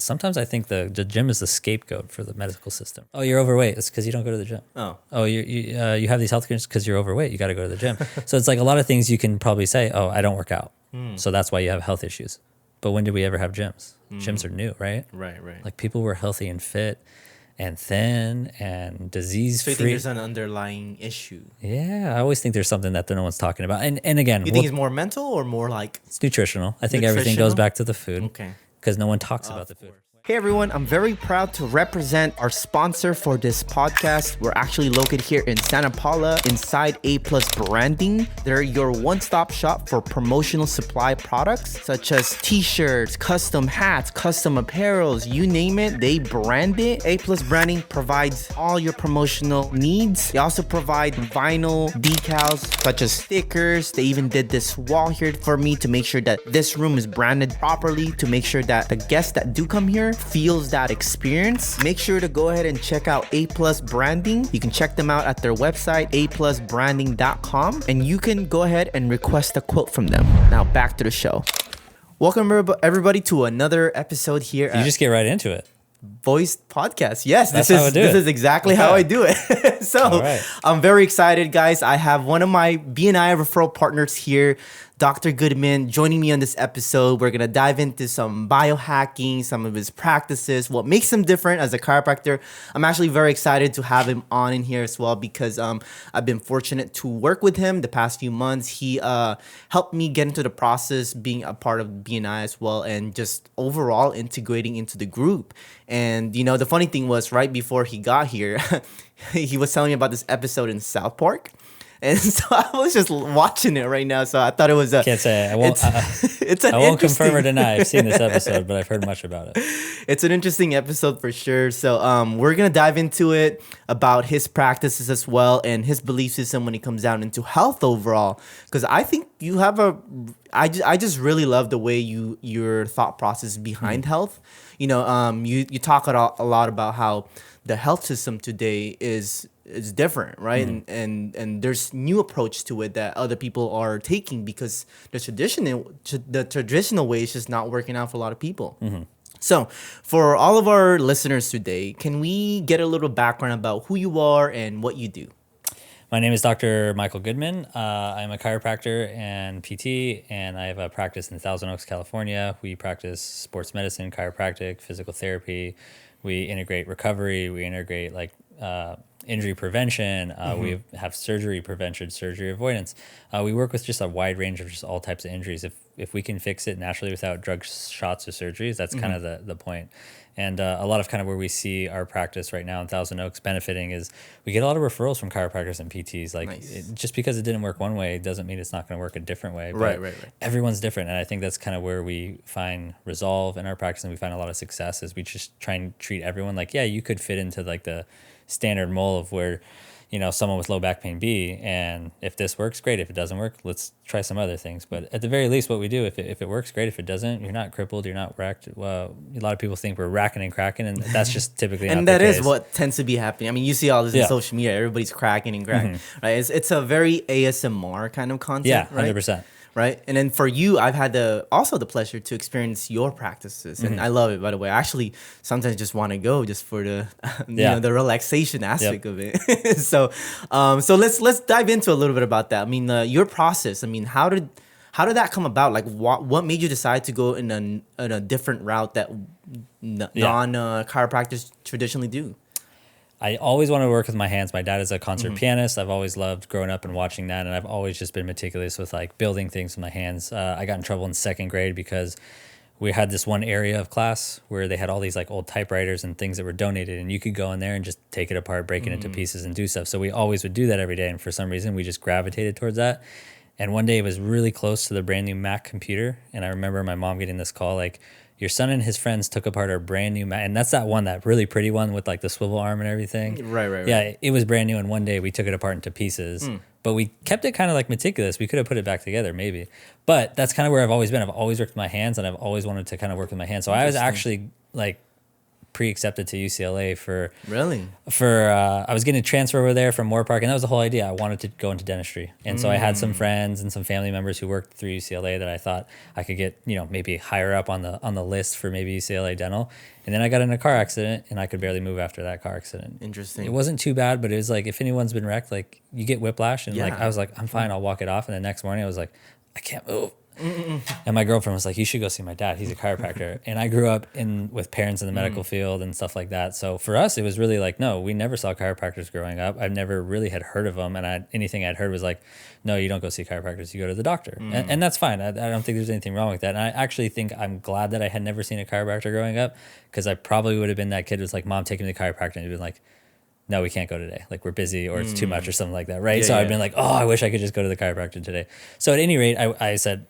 sometimes I think the gym is the scapegoat for the medical system. Oh, you're overweight. It's because you don't go to the gym. Oh, you have these health conditions because you're overweight. You got to go to the gym. So it's like a lot of things you can probably say, oh, I don't work out. So that's why you have health issues. But when did we ever have gyms? Gyms are new, right? Right. Like people were healthy and fit and thin and disease free. So you think there's an underlying issue? Yeah, I always think there's something that no one's talking about. And again, you think it's more mental or more like it's nutritional. I think everything goes back to the food. Okay. Because no one talks about the food. Hey everyone, I'm very proud to represent our sponsor for this podcast. We're actually located here in Santa Paula inside A Plus Branding. They're your one-stop shop for promotional supply products such as t-shirts, custom hats, custom apparels, you name it, they brand it. A Plus Branding provides all your promotional needs. They also provide vinyl decals such as stickers. They even did this wall here for me to make sure that this room is branded properly, to make sure that the guests that do come here feels that experience. Make sure to go ahead and check out A Plus Branding. You can check them out at their website, aplusbranding.com, and you can go ahead and request a quote from them. Now back to the show. Welcome everybody to another episode here You just get right into it. Voice Podcast. Yes, this is exactly how I do it. So right. I'm very excited, guys. I have one of my BNI referral partners here, Dr. Goodman, joining me on this episode. We're going to dive into some biohacking, some of his practices, what makes him different as a chiropractor. I'm actually very excited to have him on in here as well because I've been fortunate to work with him the past few months. He helped me get into the process, being a part of BNI as well, and just overall integrating into the group. And, you know, the funny thing was right before he got here, he was telling me about this episode in South Park. And so I was just watching it right now. So I thought it was a... Can't say. I won't, I won't confirm or deny. I've seen this episode, but I've heard much about it. It's an interesting episode for sure. So we're going to dive into it about his practices as well and his belief system when it comes down into health overall. Because I think you have I just really love the way your thought process behind health. You know, you talk a lot about how the health system today is different, right? And there's new approach to it that other people are taking because the traditional way is just not working out for a lot of people. So for all of our listeners today, can we get a little background about who you are and what you do? My name is Dr. Michael Goodman. I'm a chiropractor and PT, and I have a practice in Thousand Oaks, California. We practice sports medicine, chiropractic, physical therapy. We integrate recovery. We integrate injury prevention. We have surgery prevention, surgery avoidance. We work with just a wide range of just all types of injuries. If we can fix it naturally without drug shots or surgeries, that's kind of the point. And a lot of kind of where we see our practice right now in Thousand Oaks benefiting is we get a lot of referrals from chiropractors and PTs. Just because it didn't work one way doesn't mean it's not going to work a different way. But right. Everyone's different. And I think that's kind of where we find resolve in our practice and we find a lot of success is we just try and treat everyone like, yeah, you could fit into like the standard mold of where, you know, someone with low back pain be, and if this works, great. If it doesn't work, let's try some other things. But at the very least, what we do, if it works, great. If it doesn't, you're not crippled, you're not wrecked. Well, a lot of people think we're racking and cracking, and that's just typically and not the case. Is what tends to be happening. I mean, you see all this in social media. Everybody's cracking and cracking, right? It's a very ASMR kind of content, right? 100%. Right. And then for you, I've had also the pleasure to experience your practices. And I love it, by the way. I actually sometimes just want to go just for the the relaxation aspect of it. So let's dive into a little bit about that. I mean, your process. I mean, how did that come about? Like what made you decide to go in a different route that non-chiropractors traditionally do? I always wanted to work with my hands. My dad is a concert pianist. I've always loved growing up and watching that, and I've always just been meticulous with like building things with my hands. I got in trouble in second grade because we had this one area of class where they had all these like old typewriters and things that were donated, and you could go in there and just take it apart, break it into pieces and do stuff. So we always would do that every day, and for some reason we just gravitated towards that. And one day it was really close to the brand new Mac computer, and I remember my mom getting this call like, your son and his friends took apart our brand new Mac. And that's that one, that really pretty one with like the swivel arm and everything. Right. Yeah, it was brand new. And one day we took it apart into pieces. But we kept it kind of like meticulous. We could have put it back together maybe. But that's kind of where I've always been. I've always worked with my hands and I've always wanted to kind of work with my hands. So I was actually like pre-accepted to UCLA for Really? I was getting a transfer over there from Moore Park, and that was the whole idea. I wanted to go into dentistry, and so I had some friends and some family members who worked through UCLA that I thought I could get, maybe higher up on the list for maybe UCLA dental. And then I got in a car accident, and I could barely move after that car accident. Interesting. It wasn't too bad, but it was like if anyone's been wrecked, like you get whiplash, and like I was like, I'm fine, I'll walk it off. And the next morning, I was like, I can't move. And my girlfriend was like, you should go see my dad. He's a chiropractor. And I grew up with parents in the medical field and stuff like that. So for us, it was really like, no, we never saw chiropractors growing up. I never really had heard of them. And anything I'd heard was like, no, you don't go see chiropractors. You go to the doctor. And that's fine. I don't think there's anything wrong with that. And I actually think I'm glad that I had never seen a chiropractor growing up, because I probably would have been that kid who's like, Mom, take me to the chiropractor. And he'd been like, no, we can't go today. Like, we're busy, or it's too much, or something like that. Right. So I've been like, oh, I wish I could just go to the chiropractor today. So at any rate, I said,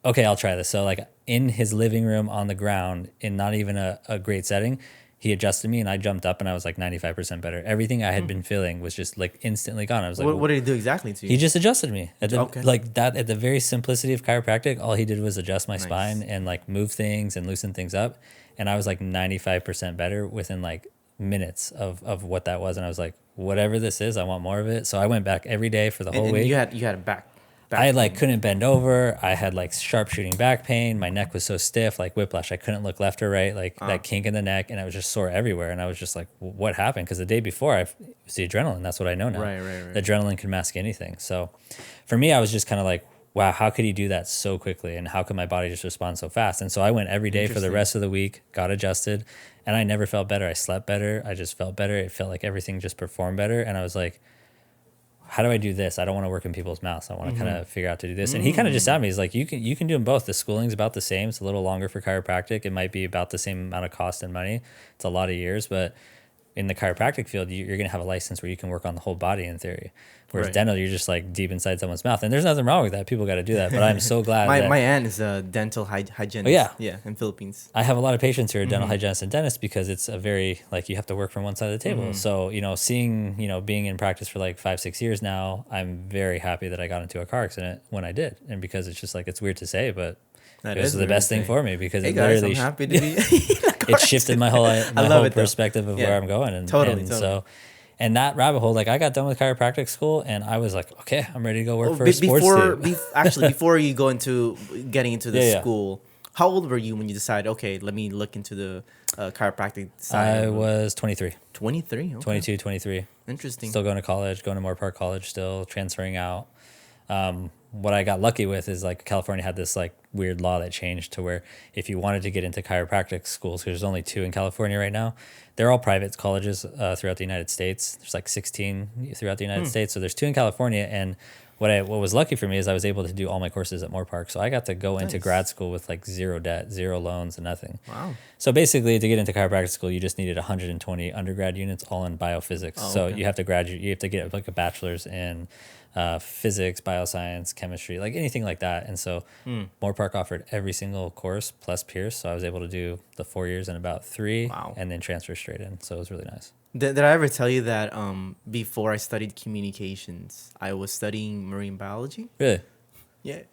okay, I'll try this. So like in his living room on the ground, in not even a great setting, he adjusted me, and I jumped up, and I was like 95% better. Everything I had been feeling was just like instantly gone. I was like, what did he do exactly to you? He just adjusted me like that. At the very simplicity of chiropractic, all he did was adjust my spine and like move things and loosen things up. And I was like 95% better within like minutes of what that was. And I was like, whatever this is, I want more of it. So I went back every day for the whole week. You had a back I like couldn't bend over. I had like sharp shooting back pain. My neck was so stiff, like whiplash. I couldn't look left or right, like that kink in the neck, and I was just sore everywhere. And I was just like, what happened? Because the day before, it was the adrenaline. That's what I know now. Right. The adrenaline can mask anything. So for me, I was just kind of like, wow, how could he do that so quickly? And how could my body just respond so fast? And so I went every day for the rest of the week, got adjusted, and I never felt better. I slept better. I just felt better. It felt like everything just performed better. And I was like, how do I do this? I don't want to work in people's mouths. I want to kind of figure out to do this. And he kind of just told me, he's like, you can do them both. The schooling's about the same. It's a little longer for chiropractic. It might be about the same amount of cost and money. It's a lot of years, but in the chiropractic field, you're going to have a license where you can work on the whole body in theory. Whereas dental, you're just like deep inside someone's mouth. And there's nothing wrong with that. People got to do that. But I'm so glad my aunt is a dental hygienist. Oh, yeah. In Philippines. I have a lot of patients who are dental hygienists and dentists, because it's a very, like, you have to work from one side of the table. So, seeing, being in practice for like 5-6 years now, I'm very happy that I got into a car accident when I did. And because it's just like, it's weird to say, but it was the best thing for me, because it literally, I'm happy to be it shifted my whole perspective of where I'm going. And totally. So, and that rabbit hole, like, I got done with chiropractic school, and I was like, okay, I'm ready to go work for a sports team. Before you go into getting into the school, how old were you when you decided, okay, let me look into the chiropractic side? I was 23. 23? Okay. 22, 23. Interesting. Still going to college, going to Moore Park College, still transferring out. What I got lucky with is, like, California had this like weird law that changed to where if you wanted to get into chiropractic schools, because there's only 2 in California right now, they're all private colleges throughout the United States. There's like 16 throughout the United States. So there's 2 in California. And what was lucky for me is I was able to do all my courses at Moore Park. So I got to go into grad school with like 0 debt, 0 loans, and nothing. Wow. So basically, to get into chiropractic school, you just needed 120 undergrad units, all in biophysics. So you have to graduate. You have to get like a bachelor's in physics, bioscience, chemistry, like anything like that. And so Moore Park offered every single course plus Pierce. So I was able to do the 4 years in about 3 and then transfer straight in. So it was really nice. Did I ever tell you that before I studied communications, I was studying marine biology? Really? Yeah.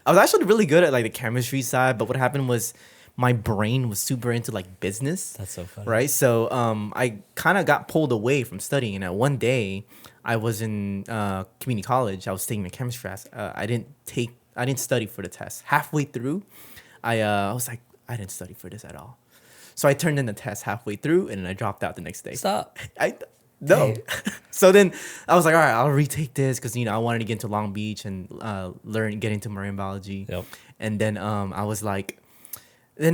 I was actually really good at like the chemistry side, but what happened was my brain was super into like business. That's so funny. Right? So I kind of got pulled away from studying. And at one day, I was in community college. I was taking a chemistry class. I didn't study for the test. Halfway through, I was like, I didn't study for this at all. So I turned in the test halfway through, and then I dropped out the next day. Stop. No. So then I was like, all right, I'll retake this because I wanted to get into Long Beach and get into marine biology. Yep. And then I was like, then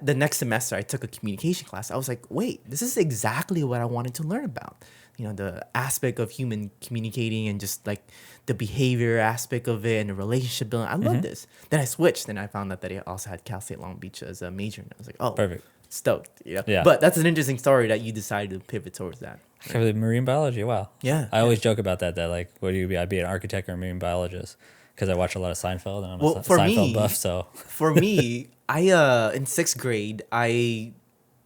the next semester I took a communication class. I was like, wait, this is exactly what I wanted to learn about. The aspect of human communicating and just like the behavior aspect of it and the relationship building. I love this. Then I switched, and I found out that it also had Cal State Long Beach as a major. And I was like, oh, perfect. Stoked. Yeah. But that's an interesting story that you decided to pivot towards that. Right? Marine biology. Wow. Yeah. I always joke about that like, what do you be? I'd be an architect or a marine biologist, because I watch a lot of Seinfeld, and I'm a Seinfeld buff. So for me, I in 6th grade, I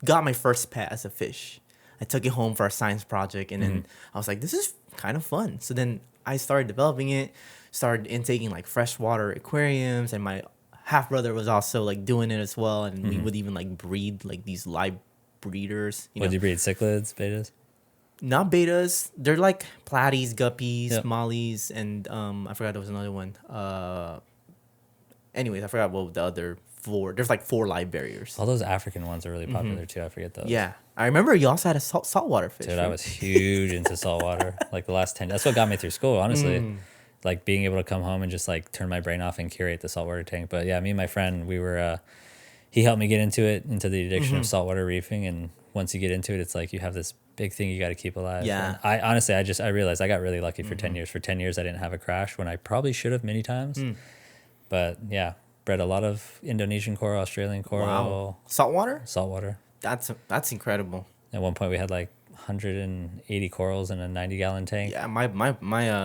got my first pet as a fish. I took it home for our science project, and then I was like, this is kind of fun. So then I started developing it, started intaking like freshwater aquariums, and my half brother was also like doing it as well, and we would even like breed like these live breeders. What do you breed? Cichlids, betas? Not betas. They're like platies, guppies, Yep. mollies, and I forgot there was another one. Anyways, I forgot what the other four. There's like 4 live barriers. All those African ones are really popular too. I forget those. Yeah, I remember you also had a saltwater fish. Dude, right? I was huge into saltwater. Like the last 10. That's what got me through school, honestly. Like being able to come home and just like turn my brain off and curate the saltwater tank. But yeah, me and my friend, we were. He helped me get into the addiction of saltwater reefing, and once you get into it, it's like you have this big thing you got to keep alive. Yeah. And I realized I got really lucky for 10 years. For 10 years, I didn't have a crash when I probably should have many times. But yeah, bred a lot of Indonesian coral, Australian coral, Wow. Saltwater? saltwater. That's incredible. At one point, we had like 180 corals in a 90-gallon tank. Yeah, my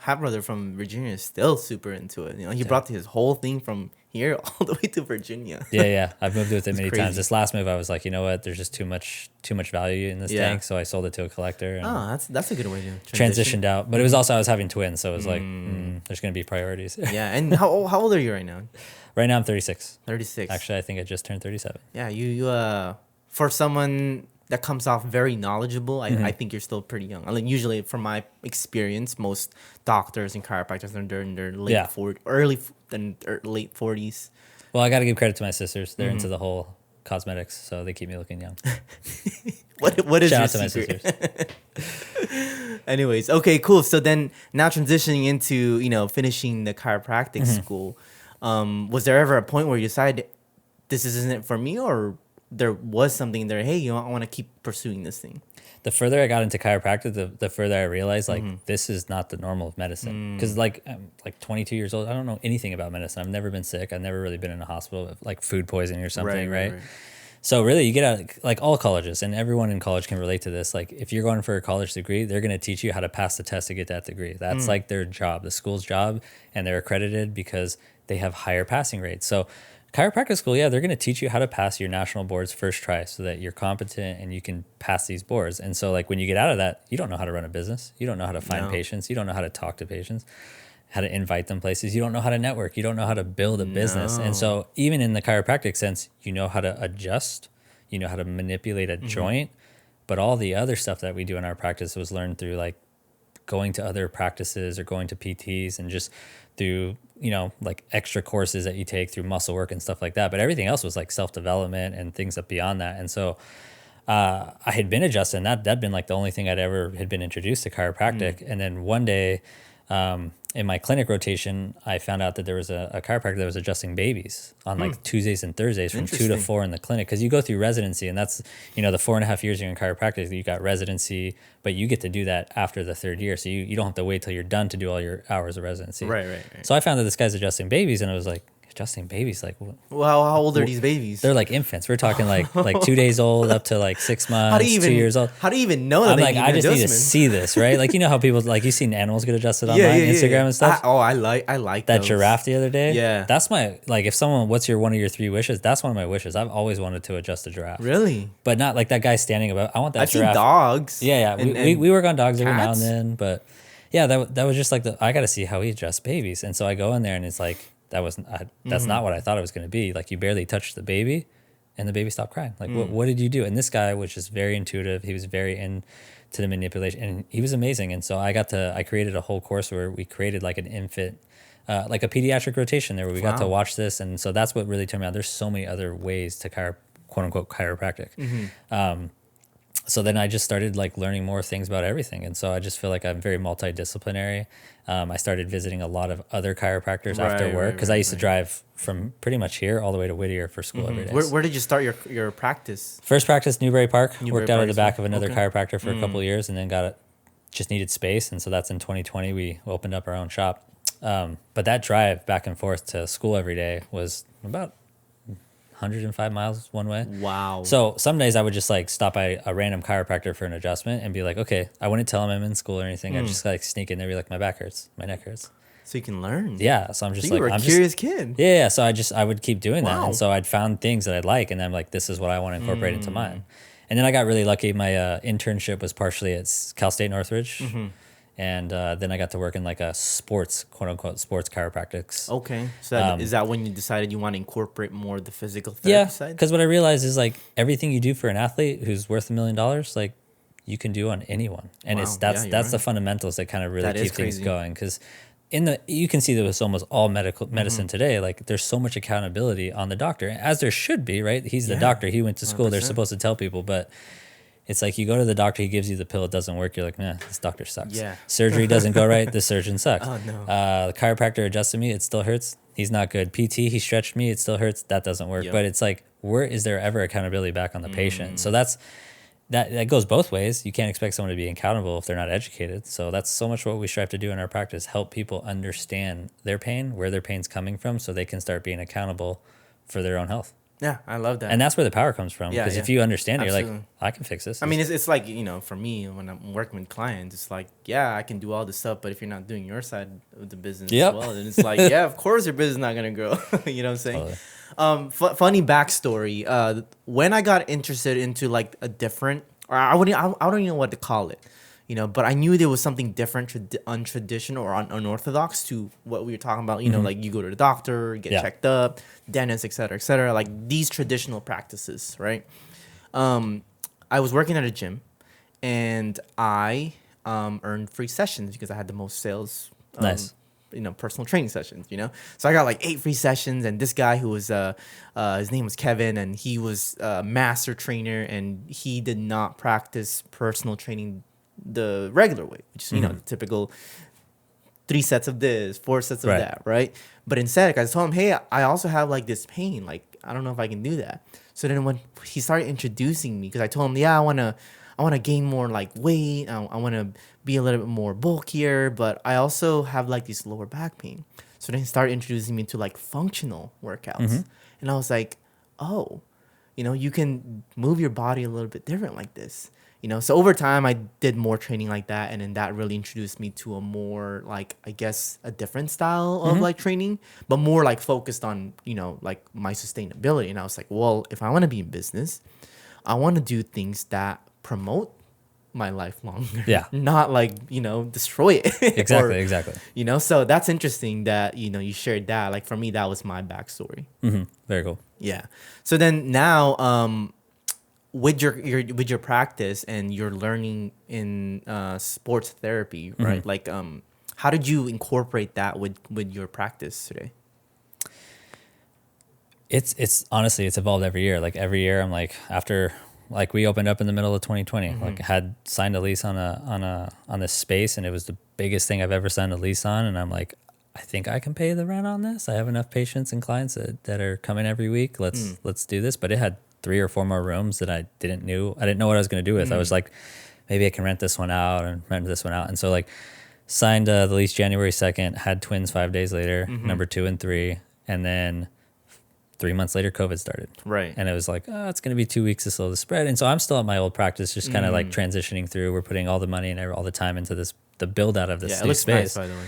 half brother from Virginia is still super into it. You know, he brought his whole thing from here all the way to Virginia. Yeah. I've moved with it many crazy. times. This last move, I was like, you know what? There's just too much value in this tank, so I sold it to a collector. And That's a good way to transitioned out. But it was also I was having twins, so it was like there's gonna be priorities. Yeah, and how old are you right now? Right now I'm 36. 36. Actually, I think I just turned 37. Yeah, you for someone that comes off very knowledgeable, I think you're still pretty young. I mean, usually from my experience, most doctors and chiropractors they're in their late 40s, late 40s. Well, I got to give credit to my sisters. They're into the whole cosmetics, so they keep me looking young. What is Shout your out to my secret? sisters. Anyways, okay, cool. So then now transitioning into, finishing the chiropractic school, was there ever a point where you decided this isn't for me, or there was something there, hey, I want to keep pursuing this thing? The further I got into chiropractic, the further I realized like this is not the normal of medicine. Because like I'm like 22 years old, I don't know anything about medicine. I've never been sick. I've never really been in a hospital with like food poisoning or something, right? So really, you get out like all colleges, and everyone in college can relate to this. Like if you're going for a college degree, they're going to teach you how to pass the test to get that degree. That's like their job, the school's job, and they're accredited because they have higher passing rates. So chiropractic school, they're going to teach you how to pass your national boards first try so that you're competent and you can pass these boards. And so like when you get out of that, you don't know how to run a business. You don't know how to find patients. You don't know how to talk to patients, how to invite them places. You don't know how to network. You don't know how to build a business. And so even in the chiropractic sense, you know how to adjust, you know how to manipulate a joint, but all the other stuff that we do in our practice was learned through like going to other practices or going to PTs and just through, like extra courses that you take through muscle work and stuff like that. But everything else was like self-development and things up beyond that. And so I had been adjusting. That'd been like the only thing I'd ever had been introduced to chiropractic. And then one day in my clinic rotation, I found out that there was a chiropractor that was adjusting babies on like Tuesdays and Thursdays from 2 to 4 in the clinic. Because you go through residency, and that's, the 4.5 years you're in chiropractic, you got residency, but you get to do that after the 3rd year. So you don't have to wait till you're done to do all your hours of residency. Right. So I found that this guy's adjusting babies, and I was like, adjusting babies? Like, well, how old are these babies? They're like infants. We're talking like 2 days old up to like 6 months, 2 years old. How do you even know that? I'm like, I just need to see this, right? Like, how people like you've seen animals get adjusted online, Instagram and stuff. I like that those. Giraffe the other day. Yeah, that's my like. If someone, what's one of your 3 wishes? That's one of my wishes. I've always wanted to adjust a giraffe. Really? But not like that guy standing above. I want that. I've giraffe. seen dogs. Yeah. We work on dogs every now and cats? then, but yeah, that was just like I got to see how he adjusts babies, and so I go in there and it's like. That's not what I thought it was going to be. Like you barely touched the baby and the baby stopped crying. Like what did you do? And this guy was just very intuitive. He was very into the manipulation and he was amazing. And so I created a whole course where we created like an infant, like a pediatric rotation there where we got to watch this. And so that's what really turned me on. There's so many other ways to quote unquote chiropractic. So then I just started like learning more things about everything. And so I just feel like I'm very multidisciplinary. I started visiting a lot of other chiropractors after work because I used to drive from pretty much here all the way to Whittier for school every day. Where did you start your practice? First practice, Newbury Park. Worked out of the back of another chiropractor for a couple of years and then just needed space. And so that's in 2020, we opened up our own shop. But that drive back and forth to school every day was about 105 miles one way. Wow. So some days I would just like stop by a random chiropractor for an adjustment and be like, okay, I wouldn't tell him I'm in school or anything. I'd just like sneak in there and be like, my back hurts, my neck hurts. So you can learn. Yeah. So I'm just so you were a curious kid. Yeah. So I would keep doing that. And so I'd found things that I'd like. And I'm like, this is what I want to incorporate into mine. And then I got really lucky. My internship was partially at Cal State Northridge. And then I got to work in like a sports, quote unquote, sports chiropractics. Okay. So is that when you decided you want to incorporate more of the physical therapy Yeah, side? because what I realized is like everything you do for an athlete who's worth $1 million, like you can do on anyone, and Wow. that's Yeah, you're the right. fundamentals that kind of really That is keep things crazy. going. Because you can see that with almost all medicine today, like there's so much accountability on the doctor, as there should be, right? He's the Yeah, doctor, he went to school, they're 100%. supposed to tell people, but it's like you go to the doctor, he gives you the pill, it doesn't work. You're like, man, this doctor sucks. Yeah. Surgery doesn't go right, this surgeon sucks. Oh, no. The chiropractor adjusted me, it still hurts. He's not good. PT, he stretched me, it still hurts. That doesn't work. Yep. But it's like, where is there ever accountability back on the patient? So that goes both ways. You can't expect someone to be accountable if they're not educated. So that's so much what we strive to do in our practice: help people understand their pain, where their pain's coming from, so they can start being accountable for their own health. Yeah, I love that. And that's where the power comes from. Yeah, Because yeah. if you understand it, you're like, Absolutely. I can fix this. I mean, it's like, for me, when I'm working with clients, it's like, yeah, I can do all this stuff, but if you're not doing your side of the business Yep. as well, then it's like, yeah, of course your business is not going to grow. You know what I'm saying? Totally. Funny backstory. When I got interested into like a different, or I don't even know what to call it, but I knew there was something different, untraditional or unorthodox to what we were talking about. Like you go to the doctor, get Yeah. checked up, dentist, et cetera, like these traditional practices, right? I was working at a gym, and I earned free sessions because I had the most sales. Nice. Personal training sessions. So I got like 8 free sessions, and this guy who was his name was Kevin, and he was a master trainer, and he did not practice personal training the regular way, which is the typical 3 sets of this, 4 sets of Right. that, right? But instead, I told him, hey, I also have like this pain, like I don't know if I can do that. So then when he started introducing me, because I told him, yeah, I wanna gain more like weight, I wanna be a little bit more bulkier, but I also have like this lower back pain. So then he started introducing me to like functional workouts, and I was like, oh, you can move your body a little bit different like this. So over time I did more training like that, and then that really introduced me to a more like, I guess, a different style of like training, but more like focused on like my sustainability. And I was like, well, if I want to be in business, I want to do things that promote my life longer, Yeah. not like destroy it. Exactly. Or, Exactly. so that's interesting that you shared that. Like for me, that was my backstory. Very cool. Yeah. So then now, with your practice and your learning in sports therapy, right? Like, how did you incorporate that with your practice today? It's honestly, it's evolved every year. Like every year I'm like, after like we opened up in the middle of 2020, like had signed a lease on this space, and it was the biggest thing I've ever signed a lease on. And I'm like, I think I can pay the rent on this. I have enough patients and clients that are coming every week. Let's do this. But it had 3 or 4 more rooms that I didn't know what I was going to do with. I was like, maybe I can rent this one out and rent this one out. And so like signed the lease January 2nd, had twins 5 days later, number 2 and 3. And then 3 months later, COVID started. Right. And it was like, oh, it's going to be 2 weeks to slow the spread. And so I'm still at my old practice, just kind of like transitioning through. We're putting all the money and all the time into the build out of this Yeah, it new looks space. nice, by the way.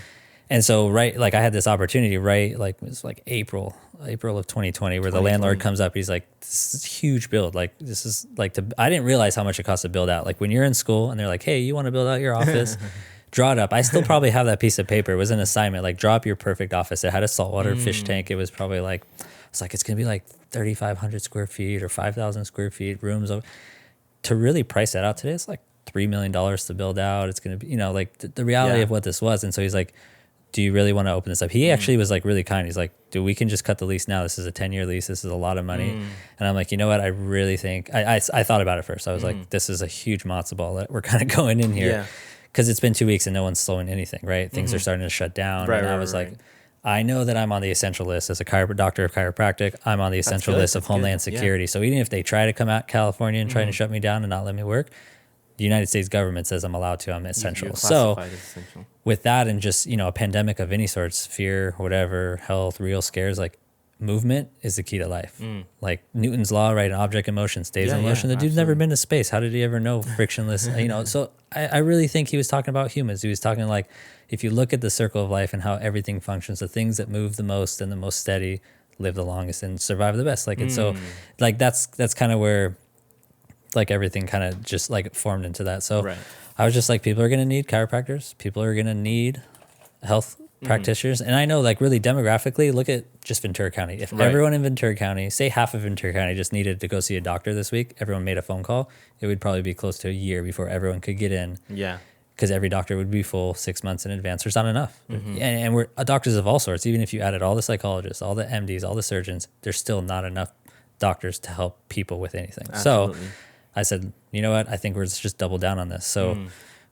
And so, like I had this opportunity, like it was like April of 2020, where the landlord comes up. He's like, this is a huge build. Like this is like, I didn't realize how much it costs to build out. Like when you're in school and they're like, hey, you want to build out your office? Draw it up. I still probably have that piece of paper. It was an assignment, like draw up your perfect office. It had a saltwater fish tank. It was probably like, it's going to be like 3,500 square feet or 5,000 square feet, rooms. To really price that out today, it's like $3 million to build out. It's going to be, like the reality of what this was. And so he's like, do you really want to open this up? He actually was like really kind. He's like, dude, we can just cut the lease now. This is a 10-year lease. This is a lot of money. And I'm like, you know what? I really think, I thought about it first. I was like, this is a huge matzo ball that we're kind of going in here. Yeah. Because it's been 2 weeks and no one's slowing anything, right? Things are starting to shut down. Right, and I right, was right. like, I know that I'm on the essential list as a doctor of chiropractic. I'm on the essential good, list of that's good, Homeland yeah. Security. So even if they try to come out California and try to shut me down and not let me work, the United States government says I'm allowed to. I'm essential. You're So classified as essential. with that and just, a pandemic of any sorts, fear, whatever, health, real scares, like movement is the key to life. Like Newton's law, right? An object in motion stays Yeah, in motion. yeah, The dude's never absolutely. been to space. How did he ever know frictionless? So I really think he was talking about humans. He was talking like, if you look at the circle of life and how everything functions, the things that move the most and the most steady live the longest and survive the best. Like, and so like, that's kind of where like everything kind of just like formed into that. So Right. I was just like, people are going to need chiropractors. People are going to need health practitioners. And I know like really demographically, look at just Ventura County. If Right. everyone in Ventura County, say half of Ventura County just needed to go see a doctor this week, everyone made a phone call, it would probably be close to a year before everyone could get in. Yeah. Because every doctor would be full 6 months in advance. There's not enough. And we're doctors of all sorts. Even if you added all the psychologists, all the MDs, all the surgeons, there's still not enough doctors to help people with anything. Absolutely. So I said, you know what? I think we're just double down on this. So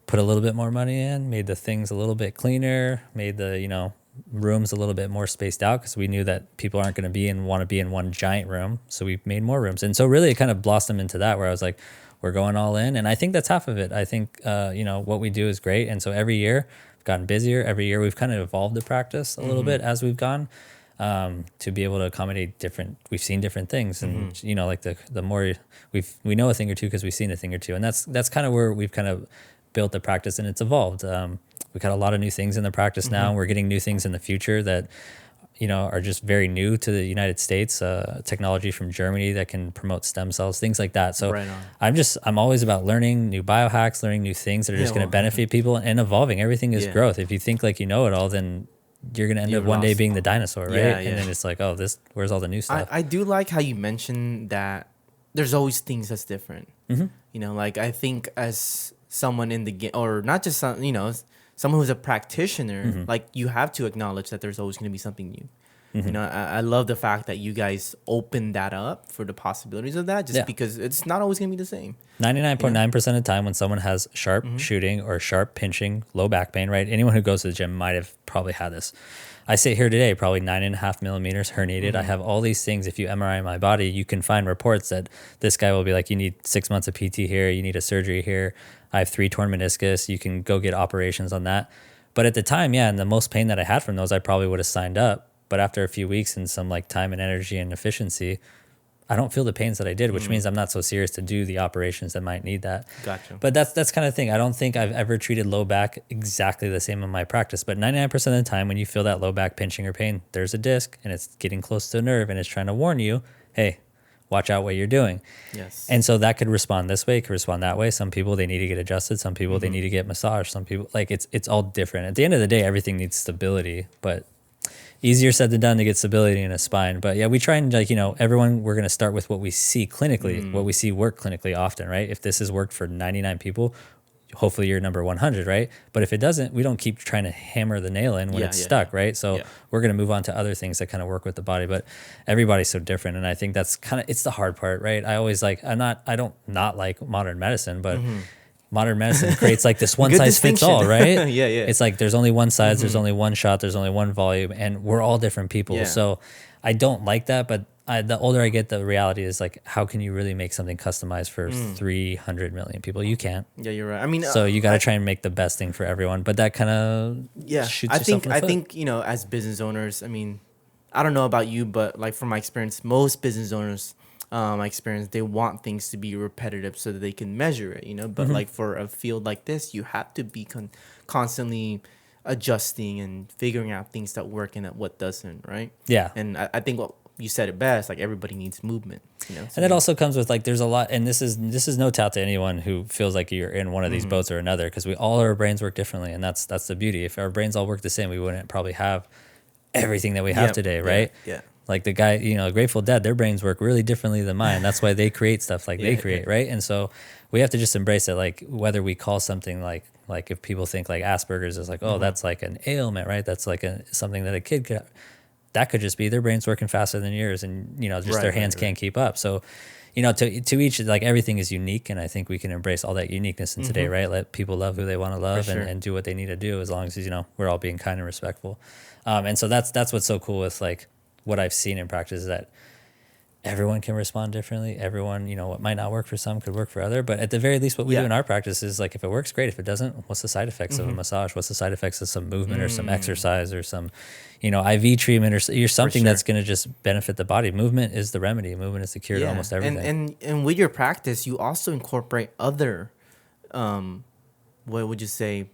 put a little bit more money in, made the things a little bit cleaner, made the, rooms a little bit more spaced out because we knew that people aren't going to want to be in one giant room. So we made more rooms. And so really it kind of blossomed into that where I was like, we're going all in. And I think that's half of it. I think, what we do is great. And so every year we've gotten busier. Every year we've kind of evolved the practice a little bit as we've gone to be able to accommodate we've seen different things. And, like the more we know a thing or two because we've seen a thing or two. And that's kind of where we've kind of built the practice and it's evolved. We've got a lot of new things in the practice now. We're getting new things in the future that are just very new to the United States, technology from Germany that can promote stem cells, things like that. So Right on. I'm always about learning new biohacks, learning new things that are just going to benefit people and evolving. Everything is growth. If you think like you know it all, then you're going to end up one day being the dinosaur, right? Yeah, and then it's like, oh, where's all the new stuff? I do like how you mentioned that there's always things that's different. Like I think as someone in the game, or not just someone who's a practitioner, like you have to acknowledge that there's always going to be something new. I love the fact that you guys open that up for the possibilities of that, just because it's not always going to be the same. 99.9% of the time when someone has sharp shooting or sharp pinching, low back pain, right? Anyone who goes to the gym might have probably had this. I sit here today, probably 9.5 millimeters herniated. I have all these things. If you MRI my body, you can find reports that this guy will be like, you need 6 months of PT here. You need a surgery here. I have 3 torn meniscus. You can go get operations on that. But at the time, and the most pain that I had from those, I probably would have signed up. But after a few weeks and some like time and energy and efficiency, I don't feel the pains that I did, which means I'm not so serious to do the operations that might need that. Gotcha. But that's kind of thing. I don't think I've ever treated low back exactly the same in my practice. But 99% of the time when you feel that low back pinching or pain, there's a disc and it's getting close to a nerve and it's trying to warn you, hey, watch out what you're doing. Yes. And so that could respond this way, could respond that way. Some people, they need to get adjusted. Some people, they need to get massaged. Some people, like it's all different. At the end of the day, everything needs stability, but easier said than done to get stability in a spine. But yeah, we try and everyone, we're going to start with what we see clinically, what we see work clinically often, right? If this has worked for 99 people, hopefully you're number 100, right? But if it doesn't, we don't keep trying to hammer the nail in when it's stuck, right? So we're going to move on to other things that kind of work with the body, but everybody's so different. And I think that's it's the hard part, right? I always I don't like modern medicine, but modern medicine creates like this one size fits all, right? Yeah. It's like there's only one size, there's only one shot, there's only one volume, and we're all different people. Yeah. So I don't like that, but the older I get, the reality is like, how can you really make something customized for 300 million people? You can't. Yeah, you're right. I mean, so you got to try and make the best thing for everyone, but that kind of shoots yourself in the foot. I think as business owners, I mean, I don't know about you, but like from my experience, most business owners, my experience, they want things to be repetitive so that they can measure it, but like for a field like this, you have to be constantly adjusting and figuring out things that work and what doesn't, right? Yeah. And I think what you said it best, like everybody needs movement, So and that also comes with like, there's a lot, and this is no tout to anyone who feels like you're in one of these boats or another, because all our brains work differently, and that's the beauty. If our brains all work the same, we wouldn't probably have everything that we have today, right? Yeah. Like the guy, Grateful Dead, their brains work really differently than mine. That's why they create stuff like they create, right? And so we have to just embrace it. Like whether we call something like if people think like Asperger's is like, oh, that's like an ailment, right? That's like something that a kid could. That could just be their brains working faster than yours, and just their hands can't keep up. So, to each, like everything is unique, and I think we can embrace all that uniqueness in today, right? Let people love who they want to love, and do what they need to do, as long as we're all being kind and respectful. And so that's what's so cool with like what I've seen in practice is that everyone can respond differently. Everyone, what might not work for some could work for other. But at the very least, what we do in our practice is like, if it works, great. If it doesn't, what's the side effects of a massage? What's the side effects of some movement or some exercise or some, IV treatment or something that's going to just benefit the body? Movement is the remedy. Movement is the cure to almost everything. And with your practice, you also incorporate other, what would you say,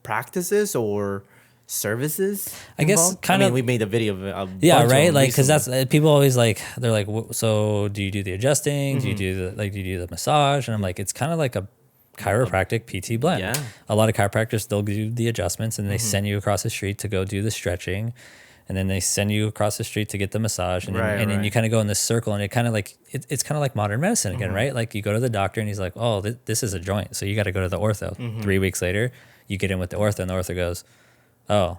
practices or services I guess involved? kind of. We made a video of Yeah, bunch of right. them Like, because recently. that's people always like they're like, so do you do the adjusting? Do you do you do the massage? And I'm like, it's kind of like a chiropractic PT blend. Yeah. A lot of chiropractors they'll do the adjustments and they send you across the street to go do the stretching, and then they send you across the street to get the massage, and then you kind of go in this circle, and it kind of like it's kind of like modern medicine again, right? Like you go to the doctor and he's like, oh, this is a joint, so you got to go to the ortho. 3 weeks later, you get in with the ortho, and the ortho goes, oh,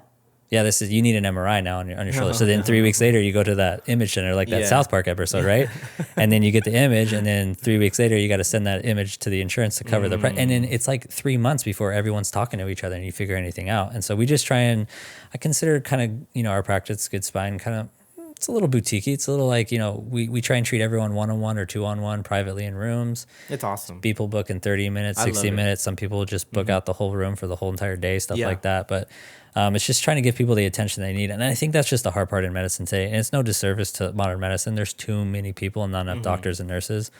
yeah, this is you need an MRI now on your shoulder. So then 3 weeks later, you go to that image center, like that South Park episode, right? And then you get the image, and then 3 weeks later, you got to send that image to the insurance to cover the price. And then it's like 3 months before everyone's talking to each other and you figure anything out. And so we just try and I consider kind of our practice GoodSpine kind of it's a little boutique. It's a little like we try and treat everyone 1-on-1 or 2-on-1 privately in rooms. It's awesome. People book in 30 minutes, 60 minutes. Some people just book out the whole room for the whole entire day, stuff like that. But it's just trying to give people the attention they need. And I think that's just the hard part in medicine today. And it's no disservice to modern medicine. There's too many people and not enough doctors and nurses.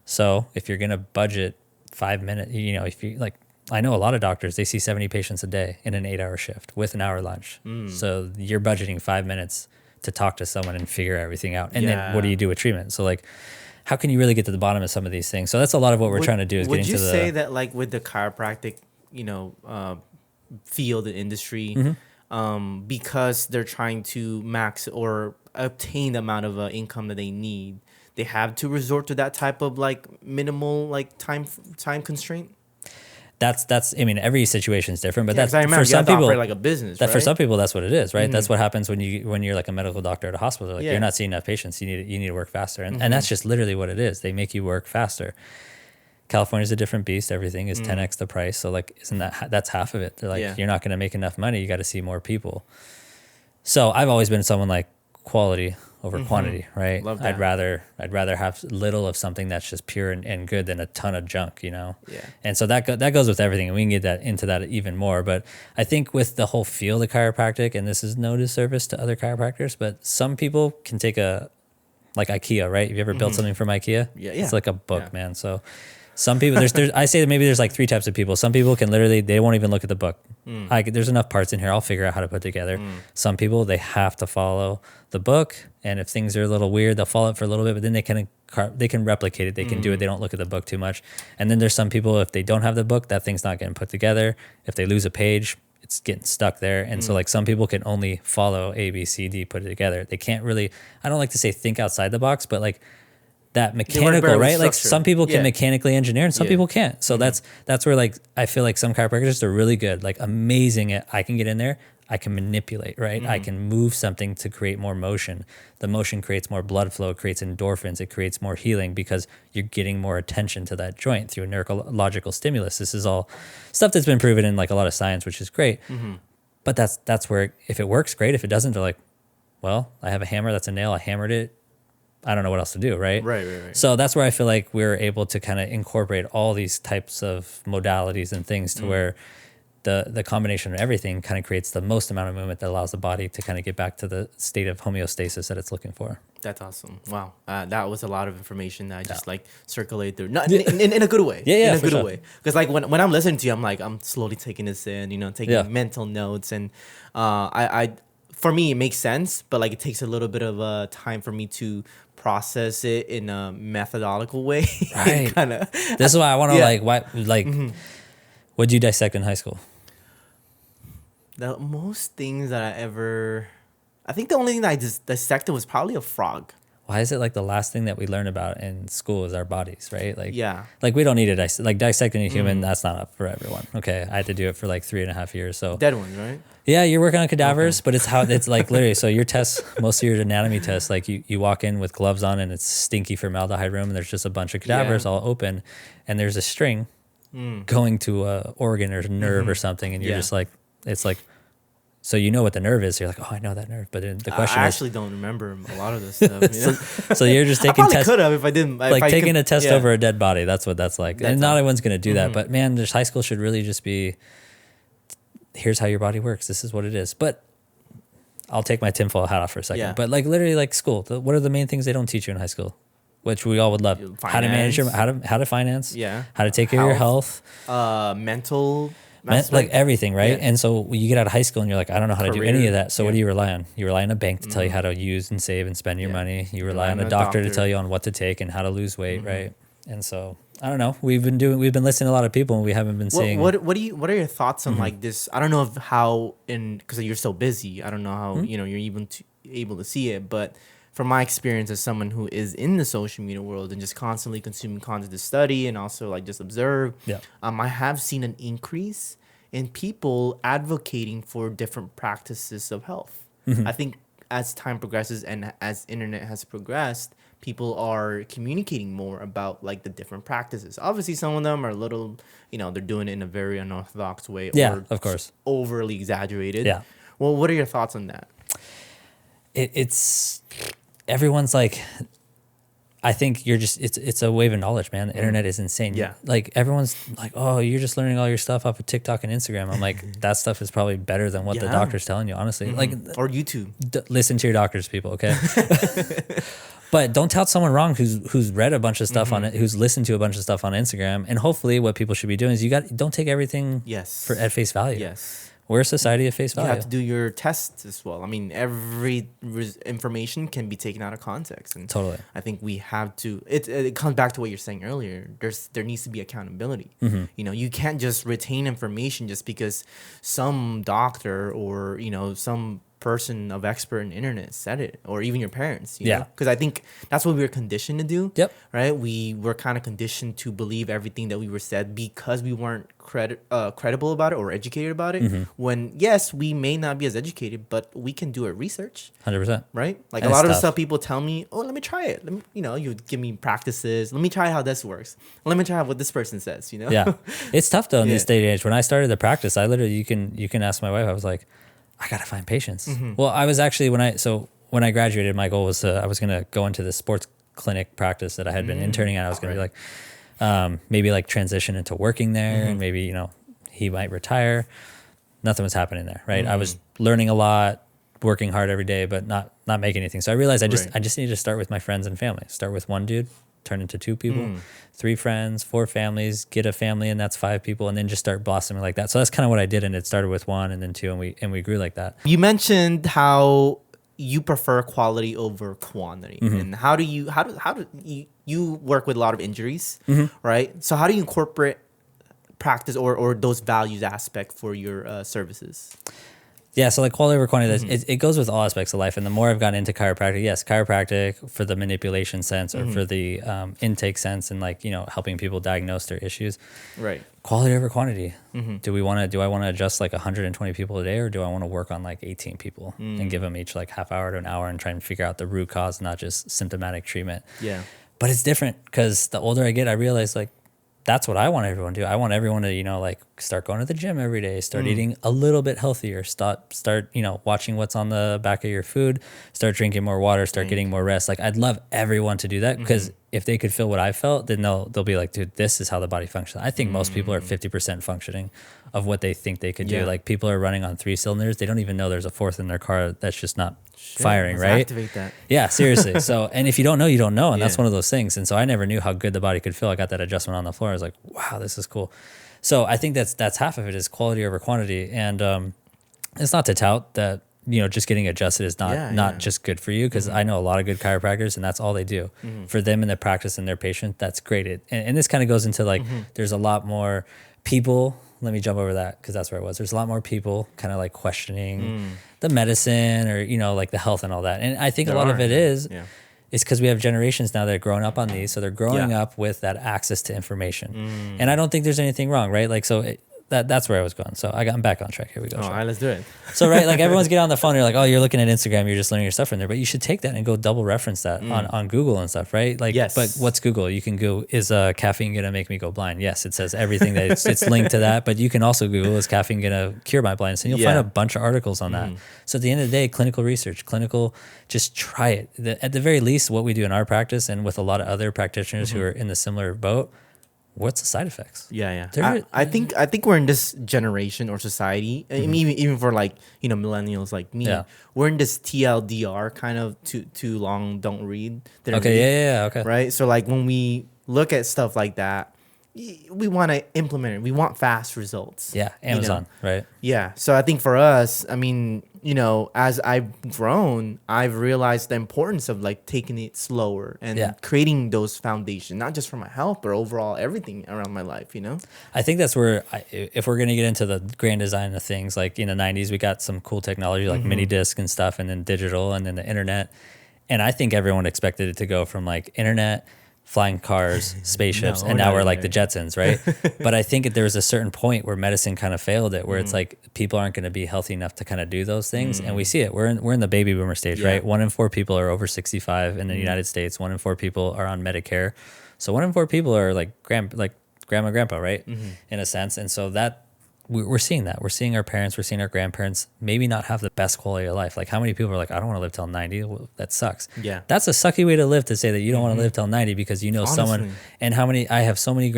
So if you're going to budget 5 minutes, if you like, I know a lot of doctors, they see 70 patients a day in an 8-hour shift with an hour lunch. So you're budgeting 5 minutes to talk to someone and figure everything out. And then what do you do with treatment? So like, how can you really get to the bottom of some of these things? So that's a lot of what we're trying to do is getting to the... Would you say that like with the chiropractic, field and industry, because they're trying to max or obtain the amount of income that they need, they have to resort to that type of like minimal like time constraint? That's every situation is different, but Yeah, that's 'cause I remember for you some have to people operate like a business, that right? for some people that's what it is, right? That's what happens when you're like a medical doctor at a hospital. Like Yeah. you're not seeing enough patients. You need to work faster, and that's just literally what it is. They make you work faster. California's a different beast. Everything is 10x the price. So like, that's half of it? They're like, you're not going to make enough money. You got to see more people. So I've always been someone like quality over quantity, right? Love that. I'd rather have little of something that's just pure and good than a ton of junk, Yeah. And so that goes with everything, and we can get into that even more. But I think with the whole field of chiropractic, and this is no disservice to other chiropractors, but some people can take like IKEA, right? Have you ever built something from IKEA? Yeah. It's like a book, man. So some people, I say that maybe there's like 3 types of people. Some people can literally, they won't even look at the book. There's enough parts in here. I'll figure out how to put together. Some people, they have to follow the book. And if things are a little weird, they'll follow it for a little bit, but then they can replicate it. They can do it. They don't look at the book too much. And then there's some people, if they don't have the book, that thing's not getting put together. If they lose a page, it's getting stuck there. And so like some people can only follow A, B, C, D, put it together. They can't really, I don't like to say think outside the box, but like, that mechanical, right? Like some people can mechanically engineer and some people can't. So that's where like I feel like some chiropractors are really good, like amazing at I can get in there, I can manipulate, right? I can move something to create more motion. The motion creates more blood flow, it creates endorphins, it creates more healing because you're getting more attention to that joint through a neurological stimulus. This is all stuff that's been proven in like a lot of science, which is great. But that's where if it works, great. If it doesn't, they're like, well, I have a hammer, that's a nail, I hammered it. I don't know what else to do, right? Right. So that's where I feel like we're able to kind of incorporate all these types of modalities and things to where the combination of everything kind of creates the most amount of movement that allows the body to kind of get back to the state of homeostasis that it's looking for. That's awesome. Wow. That was a lot of information that I just like circulate through. Not in a good way. Yeah, in a for good sure. way. Because like when I'm listening to you, I'm like, I'm slowly taking this in, taking mental notes. And I for me, it makes sense, but like it takes a little bit of time for me to process it in a methodological way. Right. Kinda. This is why I want to what'd you dissect in high school? The most things that I think the only thing that I just dissected was probably a frog. Why is it like the last thing that we learn about in school is our bodies, right? Like, Yeah. like we don't need to dissecting a human. That's not up for everyone. Okay. I had to do it for like 3.5 years. So Dead ones, right? yeah, you're working on cadavers, but it's like literally, so your tests, most of your anatomy tests, like you walk in with gloves on and it's stinky formaldehyde room and there's just a bunch of cadavers all open and there's a string going to a organ or nerve or something. And you're just like, it's like, so you know what the nerve is. So you're like, oh, I know that nerve. But then the question I is, actually don't remember a lot of this stuff. so you're just I taking probably tests. could have if I didn't. Like taking a test over a dead body. That's what that's like. That's and not everyone's going to do that. But man, just high school should really just be, here's how your body works. This is what it is. But I'll take my tinfoil hat off for a second. Yeah. But like literally like school, what are the main things they don't teach you in high school? Which we all would love. Finance. How to manage how to finance. Yeah. How to take care of your health. Mental. like everything, right? Yeah. And so you get out of high school and you're like, I don't know how to do any of that. So what Yeah. do you rely on? You rely on a bank to tell you how to use and save and spend your money. You rely on a doctor to tell you on what to take and how to lose weight, right? And so I don't know. We've been listening to a lot of people and we haven't been seeing. What are your thoughts on like this? I don't know if how because you're so busy. I don't know how you're even able to see it, but from my experience as someone who is in the social media world and just constantly consuming content to study and also like just observe, I have seen an increase in people advocating for different practices of health. I think as time progresses and as internet has progressed, people are communicating more about like the different practices. Obviously, some of them are a little, they're doing it in a very unorthodox way or of course, overly exaggerated. Yeah. Well, what are your thoughts on that? It's everyone's like, I think it's a wave of knowledge, man. The internet is insane. Yeah. Like everyone's like, oh, you're just learning all your stuff off of TikTok and Instagram. I'm like, that stuff is probably better than what the doctor's telling you, honestly. Like, or YouTube. Listen to your doctors, people. Okay. But don't tout someone wrong who's read a bunch of stuff on it, who's listened to a bunch of stuff on Instagram. And hopefully what people should be doing is don't take everything at face value. Yes. We're a society of face value. You have to do your tests as well. I mean, every information can be taken out of context, and totally. I think we have to. It comes back to what you're saying earlier. There needs to be accountability. You can't just retain information just because some doctor or some person of expert in the internet said it, or even your parents. You know? Because I think that's what we were conditioned to do. Yep. Right. We were kind of conditioned to believe everything that we were said because we weren't credible about it or educated about it. When yes, we may not be as educated, but we can do a research. 100%. Right. Like and a lot of the stuff people tell me, oh, let me try it. Let me, you give me practices. Let me try how this works. Let me try what this person says. Yeah. It's tough though in this day and age. When I started the practice, I literally you can ask my wife. I was like, I gotta find patients. Well, I was actually when I graduated, my goal was I was gonna go into the sports clinic practice that I had been interning at. I was gonna be like, maybe like transition into working there, and maybe he might retire. Nothing was happening there, right? I was learning a lot, working hard every day, but not making anything. So I realized I just need to start with my friends and family. Start with one dude, turn into 2 people, 3 friends, 4 families, get a family, and that's 5 people, and then just start blossoming like that. So that's kind of what I did, and it started with 1 and then 2, and we grew like that. You mentioned how you prefer quality over quantity, and how do you work with a lot of injuries, right? So how do you incorporate practice or those values aspect for your services? Yeah, so like quality over quantity, it goes with all aspects of life. And the more I've gotten into chiropractic, yes, chiropractic for the manipulation sense or for the intake sense and like, helping people diagnose their issues. Right. Quality over quantity. Do I want to adjust like 120 people a day, or do I want to work on like 18 people and give them each like half hour to an hour and try and figure out the root cause, not just symptomatic treatment? Yeah. But it's different because the older I get, I realize like, that's what I want everyone to do. I want everyone to, like start going to the gym every day, start eating a little bit healthier, start, watching what's on the back of your food, start drinking more water, start getting more rest. Like I'd love everyone to do that because if they could feel what I felt, then they'll be like, dude, this is how the body functions. I think most people are 50% functioning of what they think they could do. Like people are running on 3 cylinders. They don't even know there's a 4th in their car that's just not firing, right? Activate that. Yeah, seriously. So, and if you don't know, you don't know. And that's one of those things. And so I never knew how good the body could feel. I got that adjustment on the floor. I was like, wow, this is cool. So I think that's half of it is quality over quantity. And it's not to tout that, just getting adjusted is not just good for you. Because I know a lot of good chiropractors and that's all they do. For them and their practice and their patient, that's great. And this kind of goes into like, there's a lot more people. Let me jump over that because that's where I was. There's a lot more people kind of like questioning the medicine or, like the health and all that. And I think a lot of it is because we have generations now that are growing up on these. So they're growing up with that access to information. And I don't think there's anything wrong, right? Like, so that's where I was going. So I'm back on track. Here we go. All right, let's do it. So, right, like everyone's getting on the phone. You're like, oh, you're looking at Instagram. You're just learning your stuff from there. But you should take that and go double reference that on Google and stuff, right? Like, but what's Google? You can go, is caffeine going to make me go blind? Yes, it says everything that it's linked to that. But you can also Google, is caffeine going to cure my blindness? And you'll find a bunch of articles on that. So at the end of the day, clinical research, just try it. At the very least, what we do in our practice and with a lot of other practitioners who are in the similar boat, what's the side effects? I think we're in this generation or society. I mean, even for like millennials like me, we're in this TLDR kind of too long, don't read. Okay. Okay. Right. So like when we look at stuff like that, we want to implement it. We want fast results. Yeah, Amazon, right? Yeah. So I think for us, I mean, as I've grown, I've realized the importance of like taking it slower and creating those foundations, not just for my health, but overall everything around my life, I think that's where, if we're going to get into the grand design of things, like in the 90s, we got some cool technology like mini disc and stuff, and then digital, and then the internet. And I think everyone expected it to go from like internet, flying cars, spaceships, and now we're like the Jetsons, right? But I think there was a certain point where medicine kind of failed it, where it's like people aren't going to be healthy enough to kind of do those things, and we see it. We're in the baby boomer stage, right? 1 in 4 people are over 65 in the United States. 1 in 4 people are on Medicare, so 1 in 4 people are like grandma, grandpa, right? In a sense, and so that. We're seeing that. We're seeing our parents, we're seeing our grandparents maybe not have the best quality of life. Like how many people are like, I don't want to live till 90. Well, that sucks. Yeah. That's a sucky way to live, to say that you don't want to live till 90 because Honestly. someone, and I have so many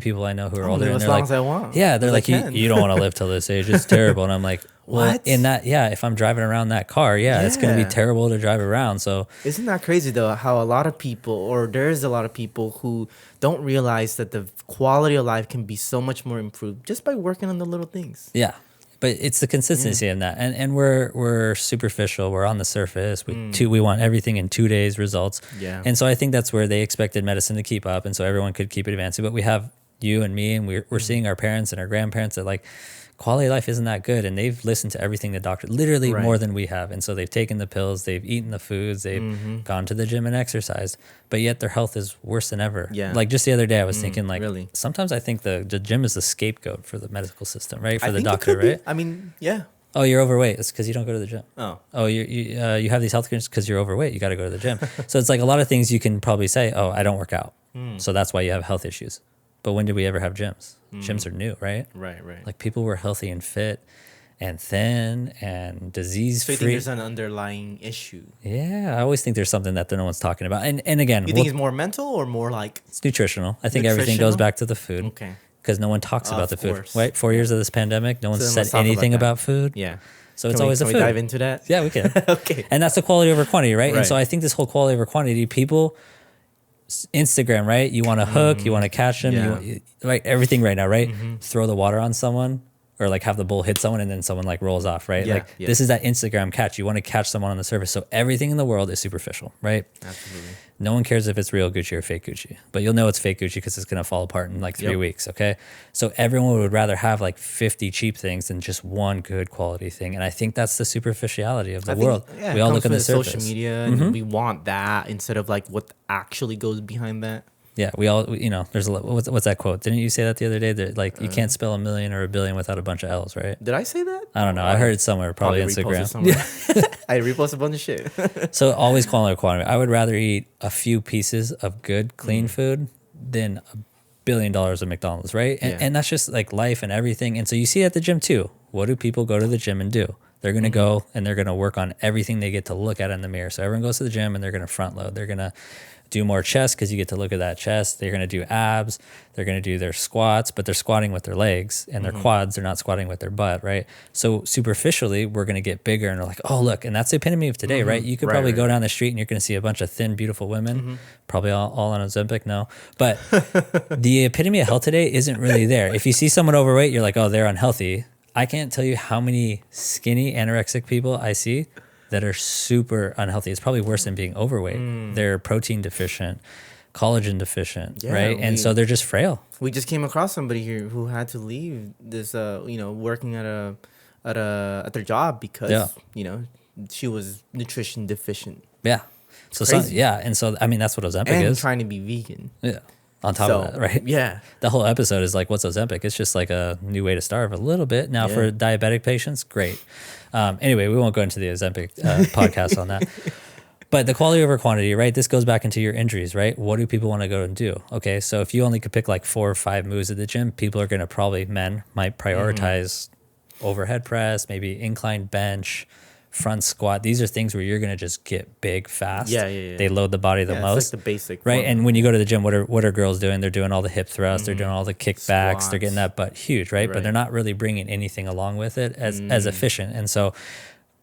people I know who are older, and as they're long like, as I want. yeah, they're like, you don't want to live till this age. It's terrible. And I'm like, well, What? if I'm driving around that car, it's going to be terrible to drive around. So isn't that crazy though, how a lot of people, or there's a lot of people who don't realize that the quality of life can be so much more improved just by working on the little things. Yeah. But it's the consistency in that. And we're superficial. We're on the surface. We want everything in 2 days results. Yeah. And so I think that's where they expected medicine to keep up. And so everyone could keep advancing. But we have you and me, and we're seeing our parents and our grandparents that like, quality of life isn't that good, and they've listened to everything the doctor, literally more than we have, and so they've taken the pills, they've eaten the foods, they've gone to the gym and exercised, but yet their health is worse than ever. Like just the other day I was thinking like, really? Sometimes I think the gym is the scapegoat for the medical system, right? For the doctor, right? I mean, yeah. Oh, you're overweight. It's because you don't go to the gym. Oh, you have these health conditions because you're overweight. You got to go to the gym. So it's like a lot of things you can probably say, oh, I don't work out, so that's why you have health issues. But when did we ever have gyms? Gyms are new, right? Right. Like people were healthy and fit and thin and disease-free. So you think there's an underlying issue? Yeah, I always think there's something that no one's talking about. And again, you think it's more mental or more like... It's nutritional. I think everything goes back to the food. Okay. Because no one talks about the food, right? 4 years of this pandemic, no one said anything about food. Yeah. So it's always the food. Can we dive into that? Yeah, we can. Okay. And that's the quality over quantity, right? And so I think this whole quality over quantity, people... Instagram, right? You want to hook, you want to catch them, right? Everything right now, right? Throw the water on someone, or like have the bull hit someone and then someone like rolls off, right? This is that Instagram catch. You want to catch someone on the surface. So everything in the world is superficial, right? Absolutely. No one cares if it's real Gucci or fake Gucci, but you'll know it's fake Gucci because it's going to fall apart in like 3 weeks. Okay. So everyone would rather have like 50 cheap things than just one good quality thing. And I think that's the superficiality of the world. We all look at the surface. Social media, and we want that instead of like what actually goes behind that. Yeah, we all, there's a lot. What's that quote? Didn't you say that the other day? That like you can't spell a million or a billion without a bunch of L's, right? Did I say that? I don't know. I heard it somewhere, probably Instagram. I repost a bunch of shit. So always quality quantity. I would rather eat a few pieces of good, clean food than $1 billion of McDonald's, right? And that's just like life and everything. And so you see it at the gym too. What do people go to the gym and do? They're going to go and they're going to work on everything they get to look at in the mirror. So everyone goes to the gym and they're going to front load. They're going to do more chest because you get to look at that chest. They're going to do abs. They're going to do their squats, but they're squatting with their legs, and their quads, they're not squatting with their butt, right? So superficially, we're going to get bigger and we're like, oh, look. And that's the epitome of today, right? You could probably go down the street and you're going to see a bunch of thin, beautiful women, probably all on Ozempic, no. But the epitome of health today isn't really there. If you see someone overweight, you're like, oh, they're unhealthy. I can't tell you how many skinny, anorexic people I see that are super unhealthy. It's probably worse than being overweight. They're protein deficient, collagen deficient, right? And so they're just frail. We just came across somebody here who had to leave this, working at their job because she was nutrition deficient. Yeah. So and so I mean that's what Ozempic is. And trying to be vegan. Yeah. On top of that, right? Yeah. The whole episode is like, what's Ozempic? It's just like a new way to starve a little bit. Now for diabetic patients, great. Anyway, we won't go into the Ozempic podcast on that. But the quality over quantity, right? This goes back into your injuries, right? What do people want to go and do? Okay, so if you only could pick like 4 or 5 moves at the gym, people are going to men might prioritize overhead press, maybe incline bench, front squat. These are things where you're going to just get big fast. Yeah. They load the body the most. It's like the basic. Right. And when you go to the gym, what are girls doing? They're doing all the hip thrusts. They're doing all the kickbacks. Squats. They're getting that butt huge, right? But they're not really bringing anything along with it as efficient. And so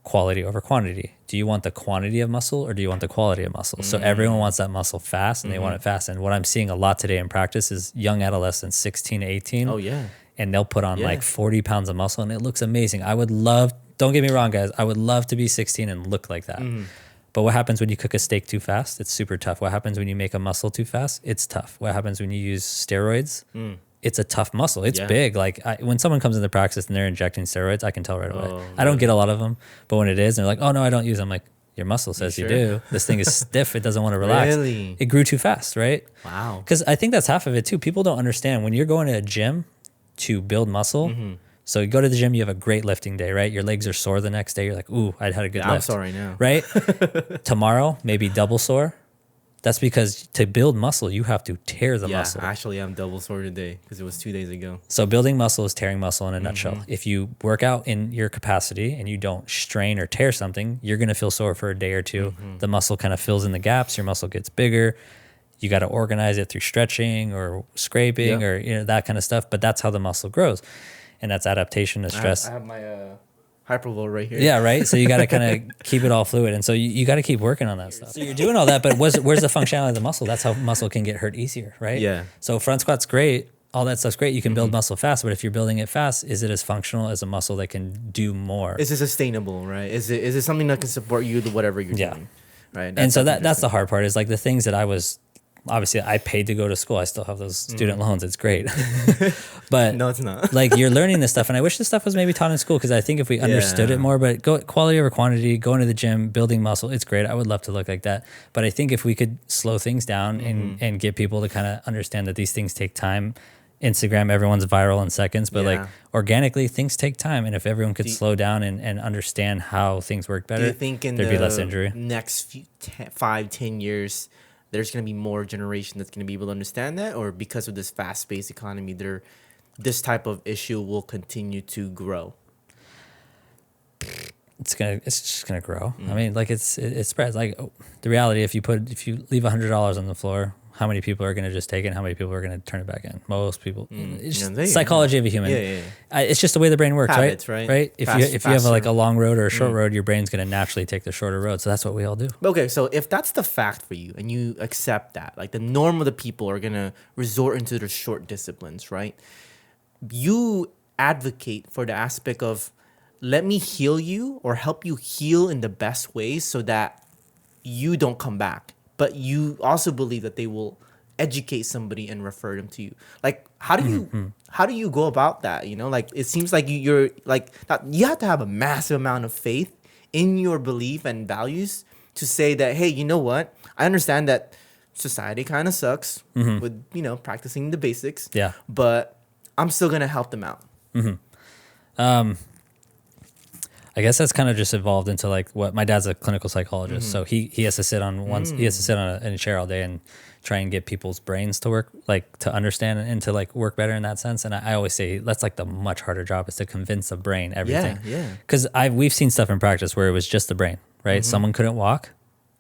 quality over quantity. Do you want the quantity of muscle or do you want the quality of muscle? So everyone wants that muscle fast and they want it fast. And what I'm seeing a lot today in practice is young adolescents, 16 to 18. Oh, yeah. And they'll put on like 40 pounds of muscle and it looks amazing. I would love, don't get me wrong, guys, I would love to be 16 and look like that. But what happens when you cook a steak too fast? It's super tough. What happens when you make a muscle too fast? It's tough. What happens when you use steroids? It's a tough muscle. It's big. Like when someone comes into practice and they're injecting steroids, I can tell right away. Oh, I don't get a lot of them, but when it is, and they're like, "Oh no, I don't use." I'm like, "Your muscle says you do. This thing is stiff. It doesn't want to relax. Really? It grew too fast, right?" Wow. Because I think that's half of it too. People don't understand when you're going to a gym to build muscle. So you go to the gym, you have a great lifting day, right? Your legs are sore the next day. You're like, "Ooh, I had a good lift." I'm sore right now. Right? Tomorrow, maybe double sore. That's because to build muscle, you have to tear the muscle. Yeah, actually, I'm double sore today because it was 2 days ago. So building muscle is tearing muscle in a nutshell. If you work out in your capacity and you don't strain or tear something, you're going to feel sore for a day or two. The muscle kind of fills in the gaps. Your muscle gets bigger. You got to organize it through stretching or scraping or that kind of stuff. But that's how the muscle grows. And that's adaptation to stress. I have my hypervolt right here. Yeah, right. So you got to kind of keep it all fluid, and so you got to keep working on that stuff. So you're doing all that, but where's the functionality of the muscle? That's how muscle can get hurt easier, right? Yeah. So front squat's great, all that stuff's great. You can build muscle fast, but if you're building it fast, is it as functional as a muscle that can do more? Is it sustainable, right? Is it something that can support you to whatever you're doing, right? And so that's the hard part is like the things that I was. Obviously, I paid to go to school. I still have those student loans. It's great. But no, it's not. like you're learning this stuff. And I wish this stuff was maybe taught in school because I think if we understood it more, but quality over quantity, going to the gym, building muscle, it's great. I would love to look like that. But I think if we could slow things down and get people to kind of understand that these things take time. Instagram, everyone's viral in seconds, but like organically, things take time. And if everyone could slow down and understand how things work better, do you think in there'd be less injury. Next 5-10 years, there's going to be more generation that's going to be able to understand that? Or because of this fast-paced economy, this type of issue will continue to grow? It's just gonna grow. I mean, like it spreads. Like the reality, if you leave $100 on the floor, how many people are gonna just take it? And how many people are gonna turn it back in? Most people. It's just psychology of a human. It's just the way the brain works, habits, right? Right. If you have like a long road or a short road, your brain's gonna naturally take the shorter road. So that's what we all do. Okay, so if that's the fact for you and you accept that, like the norm of the people are gonna resort into the short disciplines, right? You advocate for the aspect of let me heal you or help you heal in the best ways so that you don't come back. But you also believe that they will educate somebody and refer them to you. Like, how do you go about that? You know, like it seems like you're like you have to have a massive amount of faith in your belief and values to say that, hey, you know what? I understand that society kind of sucks with practicing the basics. Yeah, but I'm still gonna help them out. I guess that's kind of just evolved into like what my dad's a clinical psychologist, so he has to sit on he has to sit on in a chair all day and try and get people's brains to work, like to understand and to like work better in that sense. And I always say that's like the much harder job is to convince the brain everything. Yeah. Because we've seen stuff in practice where it was just the brain, right? Someone couldn't walk.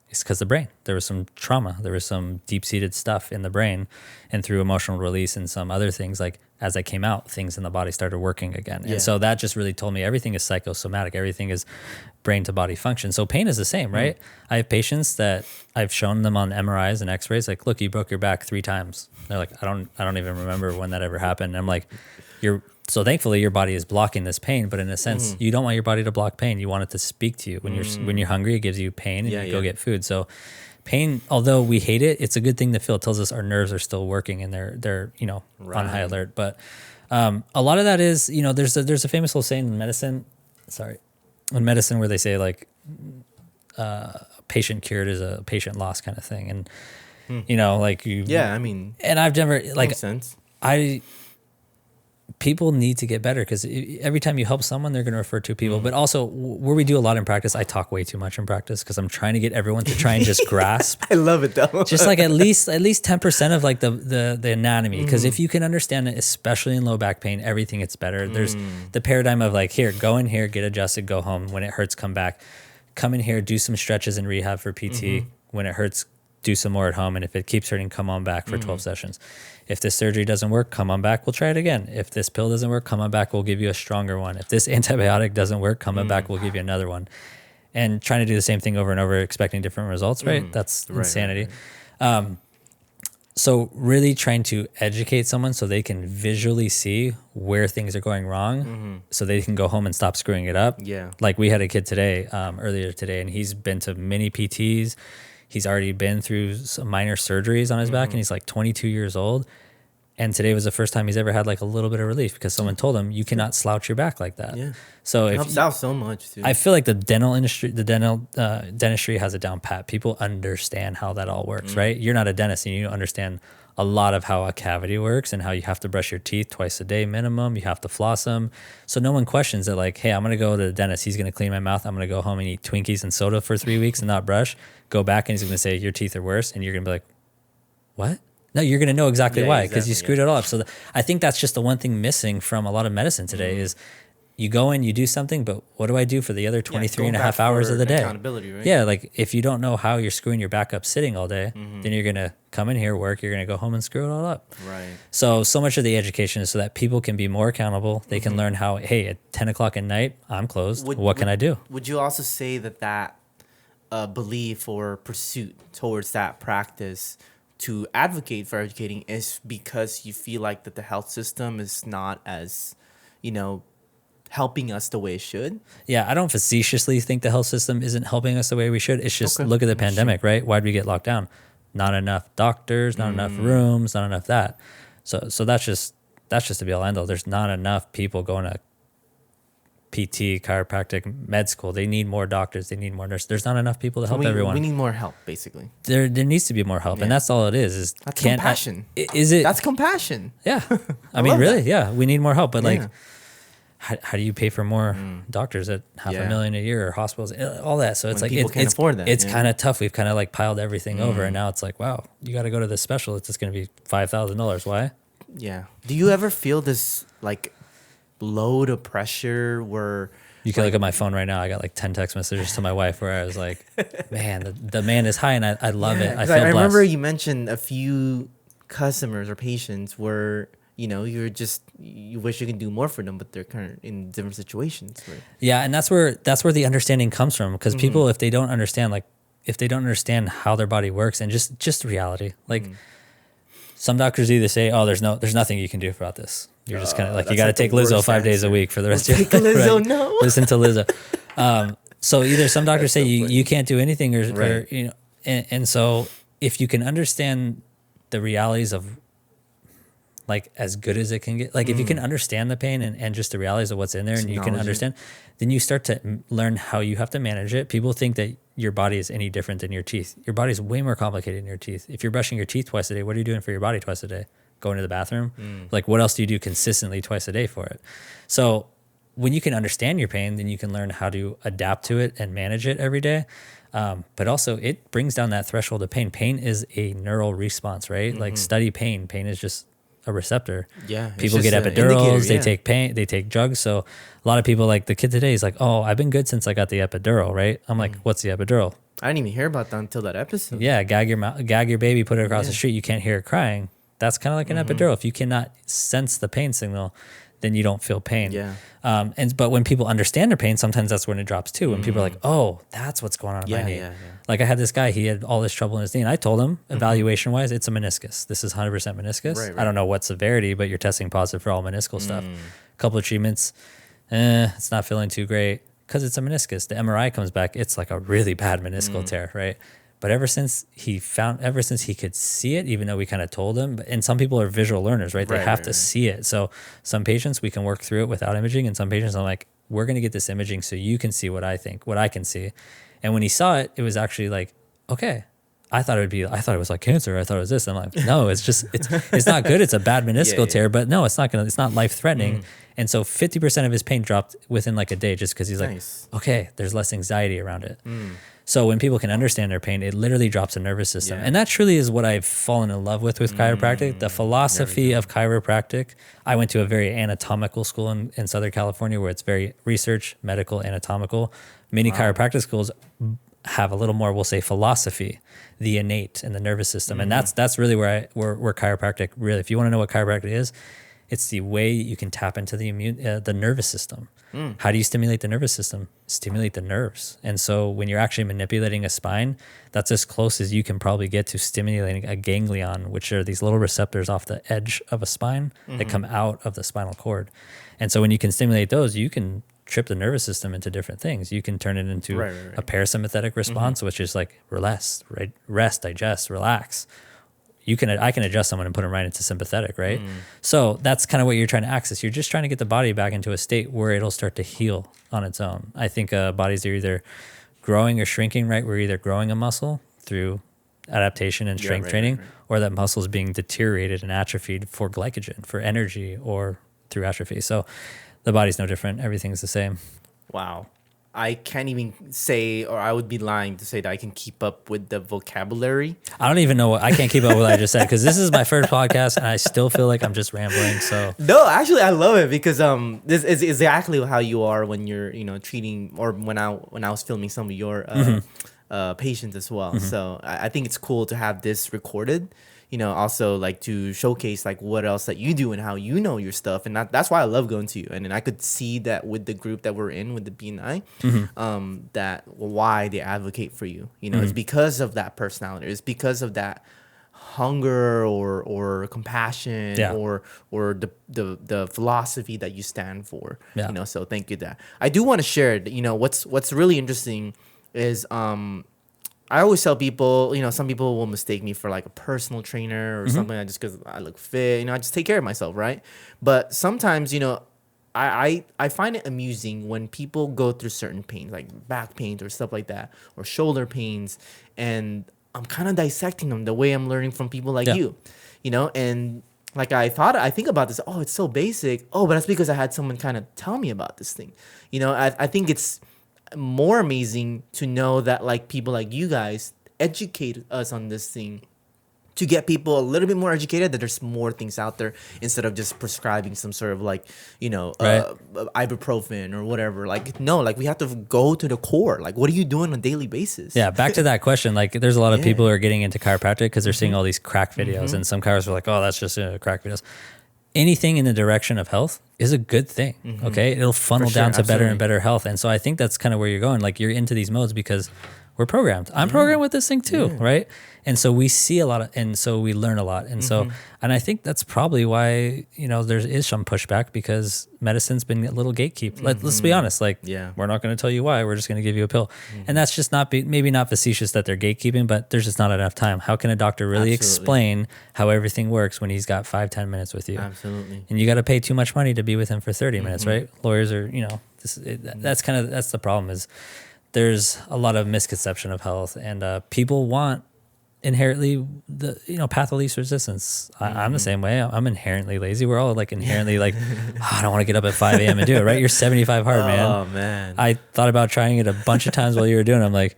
It's because the brain. There was some trauma. There was some deep-seated stuff in the brain, and through emotional release and some other things, like as I came out, things in the body started working again. And so that just really told me everything is psychosomatic. Everything is brain to body function. So pain is the same, right? I have patients that I've shown them on MRIs and X-rays, like, look, you broke your back 3 times. They're like, I don't even remember when that ever happened. And I'm like, so thankfully your body is blocking this pain, but in a sense, you don't want your body to block pain. You want it to speak to you. When you're hungry, it gives you pain and you go get food. So pain, although we hate it, it's a good thing to feel. It tells us our nerves are still working and they're on high alert. But a lot of that is, there's a famous little saying in medicine, where they say like a patient cured is a patient lost kind of thing. And like you, I mean, and I've never like makes sense. People need to get better because every time you help someone, they're going to refer to people. But also, where we do a lot in practice, I talk way too much in practice because I'm trying to get everyone to try and just grasp. I love it though. Just like at least 10% of like the anatomy, because if you can understand it, especially in low back pain, everything gets better. There's the paradigm of like, here, go in here, get adjusted, go home. When it hurts, come back. Come in here, do some stretches and rehab for PT. When it hurts, do some more at home. And if it keeps hurting, come on back for 12 sessions. If this surgery doesn't work, come on back. We'll try it again. If this pill doesn't work, come on back. We'll give you a stronger one. If this antibiotic doesn't work, come on back. We'll give you another one. And trying to do the same thing over and over, expecting different results, right? That's insanity. Right. So really trying to educate someone so they can visually see where things are going wrong so they can go home and stop screwing it up. Yeah. Like we had a kid today, earlier today, and he's been to many PTs. He's already been through some minor surgeries on his back, and he's like 22 years old. And today was the first time he's ever had like a little bit of relief because someone told him you cannot slouch your back like that. Yeah. So It helps out so much too. I feel like the dental industry, dentistry has it down pat. People understand how that all works, right? You're not a dentist and you understand a lot of how a cavity works and how you have to brush your teeth twice a day minimum. You have to floss them. So no one questions it like, hey, I'm going to go to the dentist. He's going to clean my mouth. I'm going to go home and eat Twinkies and soda for 3 weeks and not brush. Go back and he's going to say, your teeth are worse. And you're going to be like, what? No, you're going to know exactly why because you screwed it all up. So I think that's just the one thing missing from a lot of medicine today is you go in, you do something, but what do I do for the other 23 and a half hours of the day? Accountability, right? Yeah, like if you don't know how you're screwing your back up sitting all day, then you're going to come in here, work, you're going to go home and screw it all up. Right. So much of the education is so that people can be more accountable. They can learn how, hey, at 10 o'clock at night, I'm closed. What can I do? Would you also say that belief or pursuit towards that practice to advocate for educating is because you feel like that the health system is not as, helping us the way it should? Yeah, I don't facetiously think the health system isn't helping us the way we should. It's just look at the pandemic, right? Why'd we get locked down? Not enough doctors, not enough rooms, not enough that. So that's just the be all end all. There's not enough people going to PT, chiropractic, med school. They need more doctors. They need more nurses. There's not enough people to help everyone. We need more help, basically. There needs to be more help, and that's all it is. That's compassion. Is it? That's compassion. Yeah, I mean, really, that. yeah. We need more help, but like, how do you pay for more doctors at $500,000 a year or hospitals, all that? So it's When like people can't afford that. It's kind of tough. We've kind of like piled everything over, and now it's like, wow, you got to go to this specialist. It's going to be $5,000. Why? Yeah. Do you ever feel this like load of pressure where you can look at my phone right now? I got like 10 text messages to my wife where I was like, man, the demand is high, and I love it. I feel blessed. remember you mentioned a few customers or patients where you wish you can do more for them, but they're kind of in different situations. Right? Yeah, and that's where the understanding comes from, because people, if they don't understand how their body works and just reality, like some doctors either say, oh, there's nothing you can do about this. You're just kind of like, you got to take Lizzo 5 days a week for the rest of your life. Lizzo, right? no. Listen to Lizzo. So either some doctors say you can't do anything, or and so if you can understand the realities of like as good as it can get, like if you can understand the pain and just the realities of what's in there, and you can understand, then you start to learn how you have to manage it. People think that your body is any different than your teeth. Your body is way more complicated than your teeth. If you're brushing your teeth twice a day, what are you doing for your body twice a day? Going to the bathroom? Like what else do you do consistently twice a day for it? So when you can understand your pain, then you can learn how to adapt to it and manage it every day. But also it brings down that threshold of pain. Pain is a neural response, right? Like study pain. Pain is just a receptor. Yeah. People get epidurals, they take pain, they take drugs. So a lot of people, like the kid today, is like, oh, I've been good since I got the epidural, right? I'm like, what's the epidural? I didn't even hear about that until that episode. Yeah, gag your baby, put it across the street. You can't hear it crying. That's kind of like an epidural. If you cannot sense the pain signal, then you don't feel pain. Yeah. But when people understand their pain, sometimes that's when it drops too. When people are like, oh, that's what's going on in my knee. Yeah. Like I had this guy, he had all this trouble in his knee, and I told him, evaluation wise, it's a meniscus. This is 100% meniscus. Right. I don't know what severity, but you're testing positive for all meniscal stuff. A couple of treatments, it's not feeling too great because it's a meniscus. The MRI comes back, it's like a really bad meniscal tear, right? But ever since he could see it, even though we kind of told him, and some people are visual learners, right? They have to see it. So some patients, we can work through it without imaging. And some patients, I'm like, we're going to get this imaging so you can see what I can see. And when he saw it, it was actually like, okay, I thought it was like cancer. I thought it was this. And I'm like, no, it's not good. It's a bad meniscal tear, but no, it's not life threatening. And so 50% of his pain dropped within like a day, just because he's like, okay, there's less anxiety around it. So when people can understand their pain, it literally drops the nervous system. And that truly is what I've fallen in love with chiropractic. The philosophy of chiropractic. I went to a very anatomical school in Southern California where it's very research, medical, anatomical. Many chiropractic schools have a little more, we'll say, philosophy, the innate and the nervous system. And that's really where chiropractic really, if you want to know what chiropractic is, it's the way you can tap into the nervous system. How do you stimulate the nervous system? Stimulate the nerves. And so when you're actually manipulating a spine, that's as close as you can probably get to stimulating a ganglion, which are these little receptors off the edge of a spine that come out of the spinal cord. And so when you can stimulate those, you can trip the nervous system into different things. You can turn it into a parasympathetic response, which is like rest, digest, relax. I can adjust someone and put them right into sympathetic, right? So that's kind of what you're trying to access. You're just trying to get the body back into a state where it'll start to heal on its own. I think bodies are either growing or shrinking, right? We're either growing a muscle through adaptation and strength training, or that muscle is being deteriorated and atrophied for glycogen, for energy, or through atrophy. So the body's no different. Everything's the same. Wow. I can't even say, or I would be lying to say that I can keep up with the vocabulary. I don't even know I can't keep up with what I just said, because this is my first podcast and I still feel like I'm just rambling. So no, actually I love it, because this is exactly how you are when you're, treating, or when I was filming some of your patients as well. So I think it's cool to have this recorded. Also like to showcase like what else that you do and how you know your stuff. And that's why I love going to you. And then I could see that with the group that we're in with the BNI, that why they advocate for you. It's because of that personality. It's because of that hunger or compassion or the philosophy that you stand for. So thank you. That I do want to share, what's really interesting is I always tell people, some people will mistake me for like a personal trainer or something, just because I look fit. I just take care of myself, right? But sometimes, I find it amusing when people go through certain pains, like back pains or stuff like that, or shoulder pains, and I'm kind of dissecting them the way I'm learning from people like you, and like I think about this. Oh, it's so basic. Oh, but that's because I had someone kind of tell me about this thing. I think it's more amazing to know that like people like you guys educate us on this thing, to get people a little bit more educated, that there's more things out there instead of just prescribing some sort of like ibuprofen or whatever. Like no, like we have to go to the core. Like what are you doing on a daily basis? Back to that question, like there's a lot of people who are getting into chiropractic because they're seeing all these crack videos, and some chiros are like, oh, that's just crack videos. Anything in the direction of health is a good thing. Okay. It'll funnel down to better and better health. And so I think that's kind of where you're going. Like you're into these modes because we're programmed. I'm programmed with this thing too. Right. And so we see a lot and so we learn a lot. And so, and I think that's probably why, there is some pushback, because medicine's been a little gatekeep. Let's be honest. Like, we're not going to tell you why. We're just going to give you a pill. And that's just maybe not facetious that they're gatekeeping, but there's just not enough time. How can a doctor really explain how everything works when he's got 5-10 minutes with you? Absolutely. And you got to pay too much money to be with him for 30 minutes, right? Lawyers are, that's the problem, is there's a lot of misconception of health, and people want inherently the path of least resistance. I'm the same way. I'm inherently lazy. We're all like inherently like, I don't want to get up at 5 a.m. and do it, right? You're 75 hard, man. Oh man. I thought about trying it a bunch of times while you were doing it. I'm like,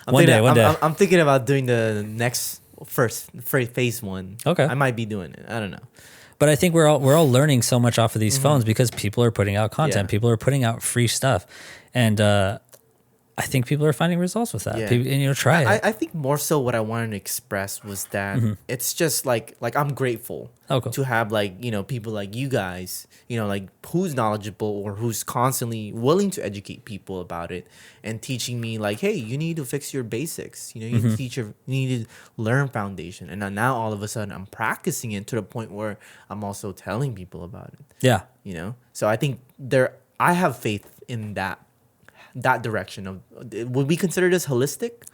one day. I'm thinking about doing the next phase one. Okay. I might be doing it. I don't know. But I think we're all learning so much off of these phones because people are putting out content. People are putting out free stuff. And I think people are finding results with that. People, try it. I think more so what I wanted to express was that it's just like I'm grateful to have like, people like you guys, like who's knowledgeable or who's constantly willing to educate people about it and teaching me like, hey, you need to fix your basics. You need to learn foundation. And now all of a sudden I'm practicing it to the point where I'm also telling people about it. Yeah. So I think I have faith in that direction of, would we consider this holistic?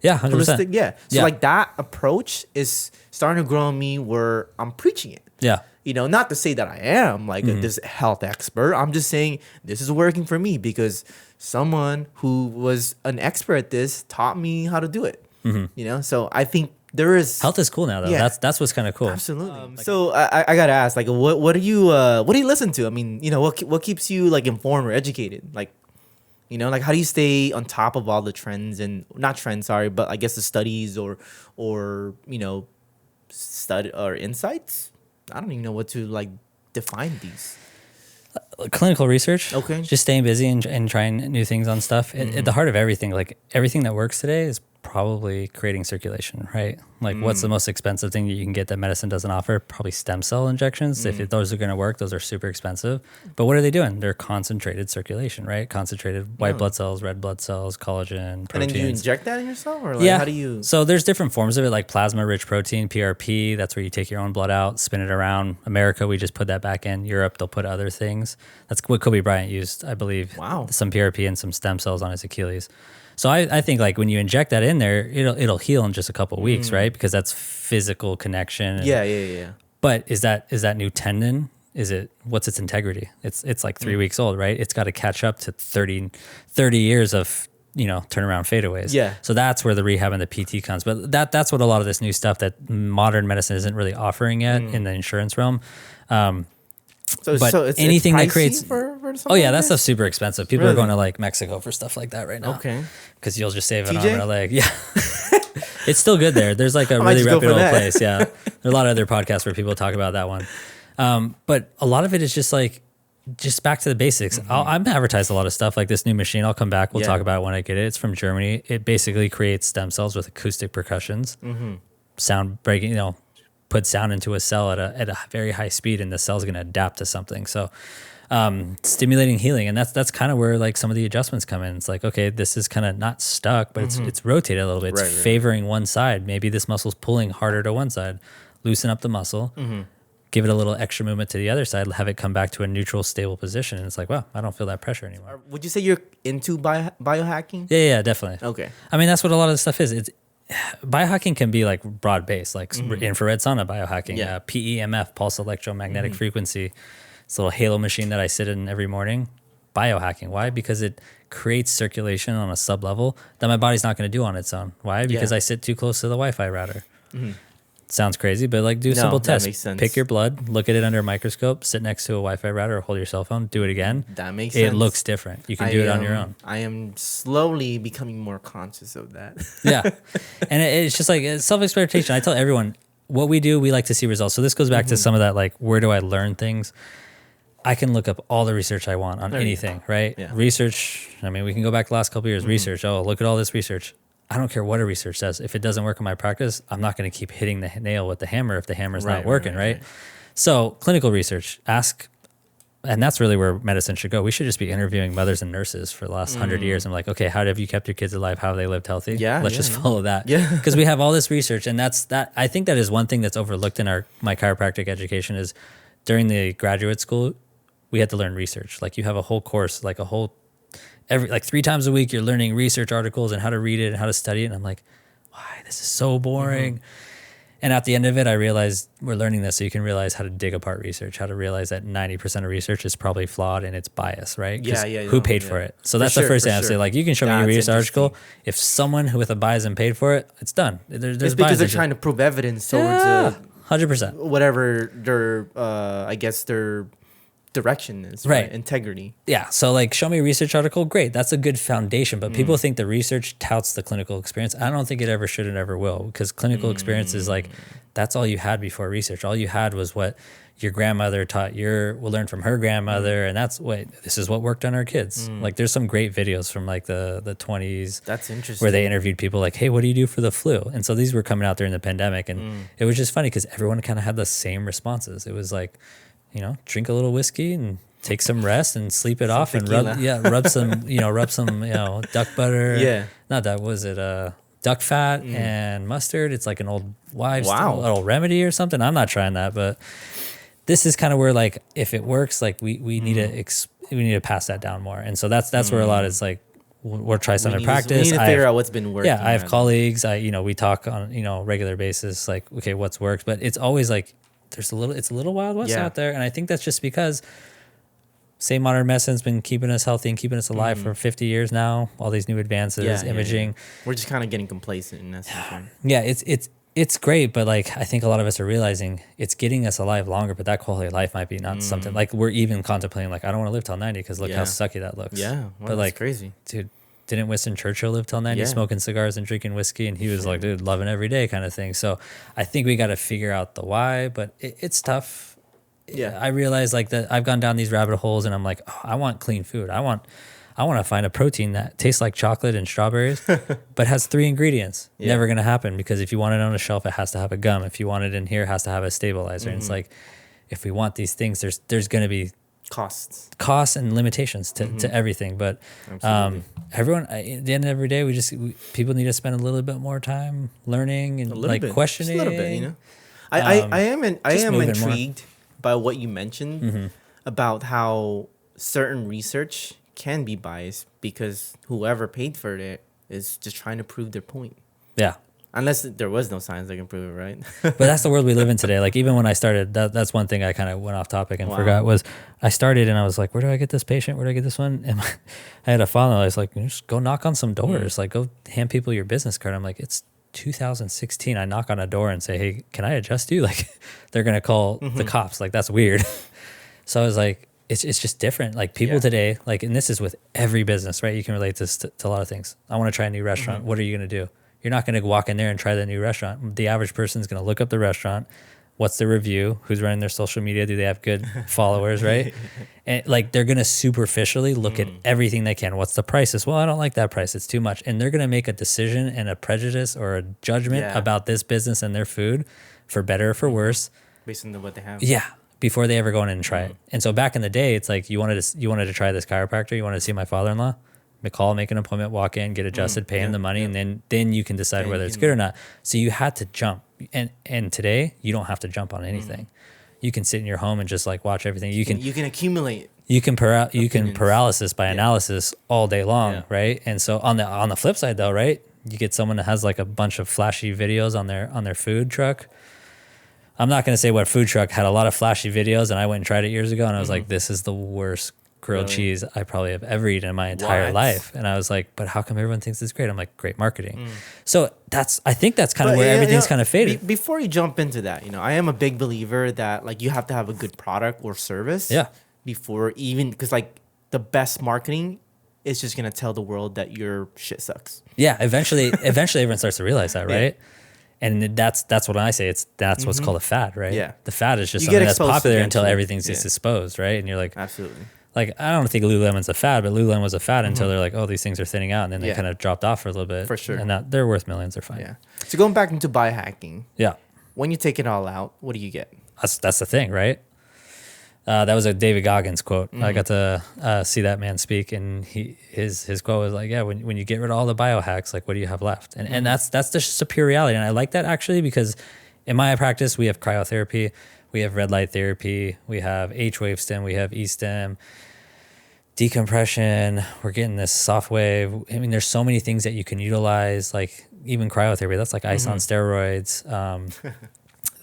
Yeah, 100%. Holistic, yeah. So like that approach is starting to grow on me where I'm preaching it. Yeah. Not to say that I am like this health expert. I'm just saying this is working for me because someone who was an expert at this taught me how to do it. So I think there is health is cool now though. Yeah. That's what's kind of cool. Absolutely. So I gotta ask, like, what do you listen to? I mean, what keeps you like informed or educated? Like, like how do you stay on top of all the trends and not trends, sorry, but I guess the studies or study or insights? I don't even know what to like define these. Clinical research. Okay. Just staying busy and trying new things on stuff. At the heart of everything, like everything that works today is probably creating circulation, right? Like what's the most expensive thing that you can get that medicine doesn't offer? Probably stem cell injections. Those are going to work, those are super expensive. But what are they doing? They're concentrated circulation, right? Concentrated white blood cells, red blood cells, collagen, proteins. And then do you inject that in yourself? Or like, Yeah. how do you? So there's different forms of it, like plasma-rich protein, PRP. That's where you take your own blood out, spin it around. America, we just put that back in. Europe, they'll put other things. That's what Kobe Bryant used, I believe. Wow. Some PRP and some stem cells on his Achilles. So I think like when you inject that in there, it'll heal in just a couple of weeks, right? Because that's physical connection. And, Yeah. but is that new tendon? What's its integrity? It's like 3 weeks old, right? It's got to catch up to 30 years of turnaround fadeaways. Yeah. So that's where the rehab and the PT comes. But that's what a lot of this new stuff that modern medicine isn't really offering yet in the insurance realm. So it's anything pricey that creates for oh yeah, that like stuff's super expensive. People Really? are going to like Mexico for stuff like that right now. Okay. Because you'll just save an TJ? arm and a leg. Yeah. It's still good there. There's like a might really just go for reputable that. place. Yeah. There are a lot of other podcasts where people talk about that one. But a lot of it is just back to the basics. I'm advertised a lot of stuff like this new machine. I'll come back. We'll talk about it when I get it. It's from Germany. It basically creates stem cells with acoustic percussions, sound breaking, put sound into a cell at a very high speed, and the cell's going to adapt to something. So stimulating healing. And that's kind of where like some of the adjustments come in. It's like, okay, this is kind of not stuck, but it's rotated a little bit. It's favoring one side. Maybe this muscle's pulling harder to one side. Loosen up the muscle. Give it a little extra movement to the other side, have it come back to a neutral, stable position. And it's like, wow, I don't feel that pressure anymore. Would you say you're into biohacking? Yeah, definitely. Okay. I mean, that's what a lot of this stuff is. It's biohacking can be like broad based, like infrared sauna biohacking, PEMF, pulse electromagnetic frequency. This little halo machine that I sit in every morning. Biohacking. Why? Because it creates circulation on a sub level that my body's not going to do on its own. Why? Because I sit too close to the Wi-Fi router. Sounds crazy, but like do a simple test. Makes sense. Pick your blood, look at it under a microscope, sit next to a Wi-Fi router, or hold your cell phone, do it again. That makes sense. It looks different. You can do it on your own. I am slowly becoming more conscious of that. Yeah. And it's just like self-experimentation. I tell everyone what we do, we like to see results. So this goes back to some of that, like, where do I learn things? I can look up all the research I want on anything, right? Yeah. Research. I mean, we can go back the last couple of years. Research. Oh, look at all this research. I don't care what a research says. If it doesn't work in my practice, I'm not going to keep hitting the nail with the hammer if the hammer's not working, right? So clinical research, and that's really where medicine should go. We should just be interviewing mothers and nurses for the last 100 years. I'm like, okay, how have you kept your kids alive? How have they lived healthy? Let's just follow that. Yeah. Because we have all this research, and I think that is one thing that's overlooked in my chiropractic education is during the graduate school, we had to learn research. Like you have a whole course, like every 3 times a week, you're learning research articles and how to read it and how to study it. And I'm like, why? This is so boring. And at the end of it, I realized we're learning this so you can realize how to dig apart research, how to realize that 90% of research is probably flawed and it's biased, right? Who paid for it? So that's the first thing I say. Like, you can show me a research article. If someone with a bias and paid for it, it's done. It's because they're trying to prove evidence towards 100%. Whatever their direction is, right? Integrity. Yeah. So like, show me a research article. Great. That's a good foundation. But people think the research touts the clinical experience. I don't think it ever should and ever will, because clinical experience is like, that's all you had before research. All you had was what your grandmother taught will learn from her grandmother. And this is what worked on our kids. Like there's some great videos from like the 20s. That's interesting. Where they interviewed people like, hey, what do you do for the flu? And so these were coming out during the pandemic. And it was just funny because everyone kind of had the same responses. It was like, drink a little whiskey and take some rest and sleep it off tequila. and rub some duck butter. Yeah. Not that, was it duck fat and mustard? It's like an old wives' little remedy or something. I'm not trying that, but this is kind of where, like, if it works, like we need to pass that down more. And so that's where a lot is like, we'll try some in practice. We need to figure out what's been working. Yeah, I have colleagues. We talk on regular basis, like, okay, what's worked, but it's always like, it's a little wild west out there. And I think that's just because modern medicine's been keeping us healthy and keeping us alive for 50 years now. All these new advances, imaging. We're just kind of getting complacent in that sense. Yeah, it's great, but like, I think a lot of us are realizing it's getting us alive longer, but that quality of life might be not something like we're even contemplating, like, I don't want to live till 90 because look how sucky that looks. Yeah, well, but like, that's crazy. Dude, didn't Winston Churchill live till 90 smoking cigars and drinking whiskey? And he was like, dude, loving every day kind of thing. So I think we got to figure out the why, but it's tough. Yeah. I realize like that I've gone down these rabbit holes and I'm like, oh, I want clean food. I want to find a protein that tastes like chocolate and strawberries, but has 3 ingredients. Yeah. Never going to happen, because if you want it on a shelf, it has to have a gum. If you want it in here, it has to have a stabilizer. And it's like, if we want these things, there's going to be costs and limitations to everything. But everyone, at the end of every day, people need to spend a little bit more time learning and like questioning. Just a little bit, you know. I am intrigued by what you mentioned about how certain research can be biased because whoever paid for it is just trying to prove their point. Yeah. Unless there was no science that can prove it, right? But that's the world we live in today. Like, even when I started, that's one thing I kind of went off topic and forgot was I started and I was like, where do I get this patient? Where do I get this one? And I had a follow. I was like, just go knock on some doors. Like, go hand people your business card. I'm like, it's 2016. I knock on a door and say, hey, can I adjust you? Like, they're going to call the cops. Like, that's weird. So I was like, it's just different. Like, people today, like, and this is with every business, right? You can relate this to a lot of things. I want to try a new restaurant. What are you going to do? You're not going to walk in there and try the new restaurant. The average person is going to look up the restaurant. What's the review? Who's running their social media? Do they have good followers, right? And like, they're going to superficially look at everything they can. What's the prices? Well, I don't like that price. It's too much. And they're going to make a decision and a prejudice or a judgment about this business and their food, for better or for worse, based on what they have. Yeah, before they ever go in and try it. And so back in the day, it's like, you wanted to try this chiropractor. You wanted to see my father-in-law. Call, make an appointment, walk in, get adjusted, pay him the money, and then you can decide whether it's good or not. So you had to jump. And today, you don't have to jump on anything. You can sit in your home and just like watch everything. You can accumulate. You can paralysis by analysis all day long, right? And so on the flip side though, right? You get someone that has like a bunch of flashy videos on their food truck. I'm not going to say what food truck had a lot of flashy videos, and I went and tried it years ago, and I was like, this is the worst grilled cheese I probably have ever eaten in my entire life. And I was like, but how come everyone thinks it's great? I'm like, great marketing. So I think that's kind of where everything's kind of faded. Before you jump into that, I am a big believer that like you have to have a good product or service. Yeah. Before even, because like the best marketing is just going to tell the world that your shit sucks. Yeah. Eventually everyone starts to realize that, right? And that's what I say. That's what's called a fad, right? Yeah. The fad is just something that's popular until everything's just exposed, right? And you're like, absolutely. Like, I don't think Lululemon's a fad, but Lululemon was a fad until they're like, oh, these things are thinning out. And then they kind of dropped off for a little bit. For sure. And now they're worth millions. They're fine. Yeah. So going back into biohacking. Yeah. When you take it all out, what do you get? That's the thing, right? That was a David Goggins quote. I got to see that man speak. And his quote was like, yeah, when you get rid of all the biohacks, like, what do you have left? And that's just a pure reality. And I like that actually, because in my practice, we have cryotherapy. We have red light therapy. We have H-wave stem. We have E-stem. Decompression. We're getting this soft wave. I mean, there's so many things that you can utilize, like even cryotherapy. That's like ice on steroids,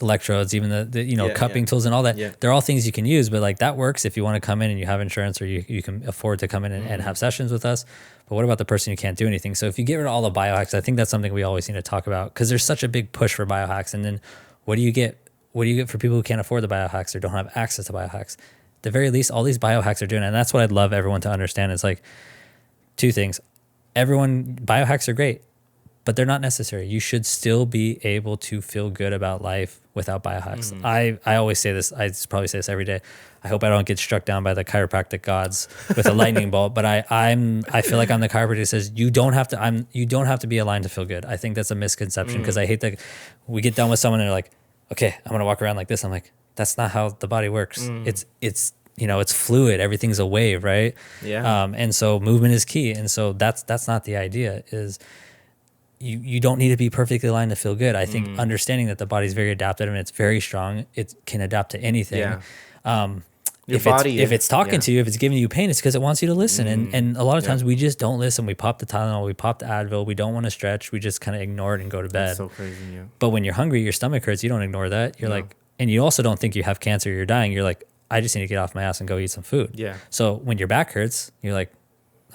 electrodes, even the cupping tools and all that. Yeah. They're all things you can use, but like that works if you want to come in and you have insurance, or you can afford to come in and have sessions with us. But what about the person who can't do anything? So if you get rid of all the biohacks, I think that's something we always need to talk about, because there's such a big push for biohacks. And then what do you get? What do you get for people who can't afford the biohacks or don't have access to biohacks? At the very least, all these biohacks are doing, and that's what I'd love everyone to understand. It's like two things. Biohacks are great, but they're not necessary. You should still be able to feel good about life without biohacks. I always say this. I probably say this every day. I hope I don't get struck down by the chiropractic gods with a lightning bolt. But I feel like I'm the chiropractor that says you don't have to be aligned to feel good. I think that's a misconception, because I hate that we get done with someone and they're like, okay, I'm gonna walk around like this. I'm like, that's not how the body works. It's fluid. Everything's a wave, right? Yeah. And so movement is key. And so that's not the idea. Is you don't need to be perfectly aligned to feel good. I think understanding that the body's very adaptive and it's very strong. It can adapt to anything. Yeah. If it's talking to you, if it's giving you pain, it's because it wants you to listen. And a lot of times we just don't listen. We pop the Tylenol, we pop the Advil. We don't want to stretch. We just kind of ignore it and go to bed. That's so crazy. Yeah. But when you're hungry, your stomach hurts. You don't ignore that. You're like, and you also don't think you have cancer, you're dying. You're like, I just need to get off my ass and go eat some food. Yeah. So when your back hurts, you're like,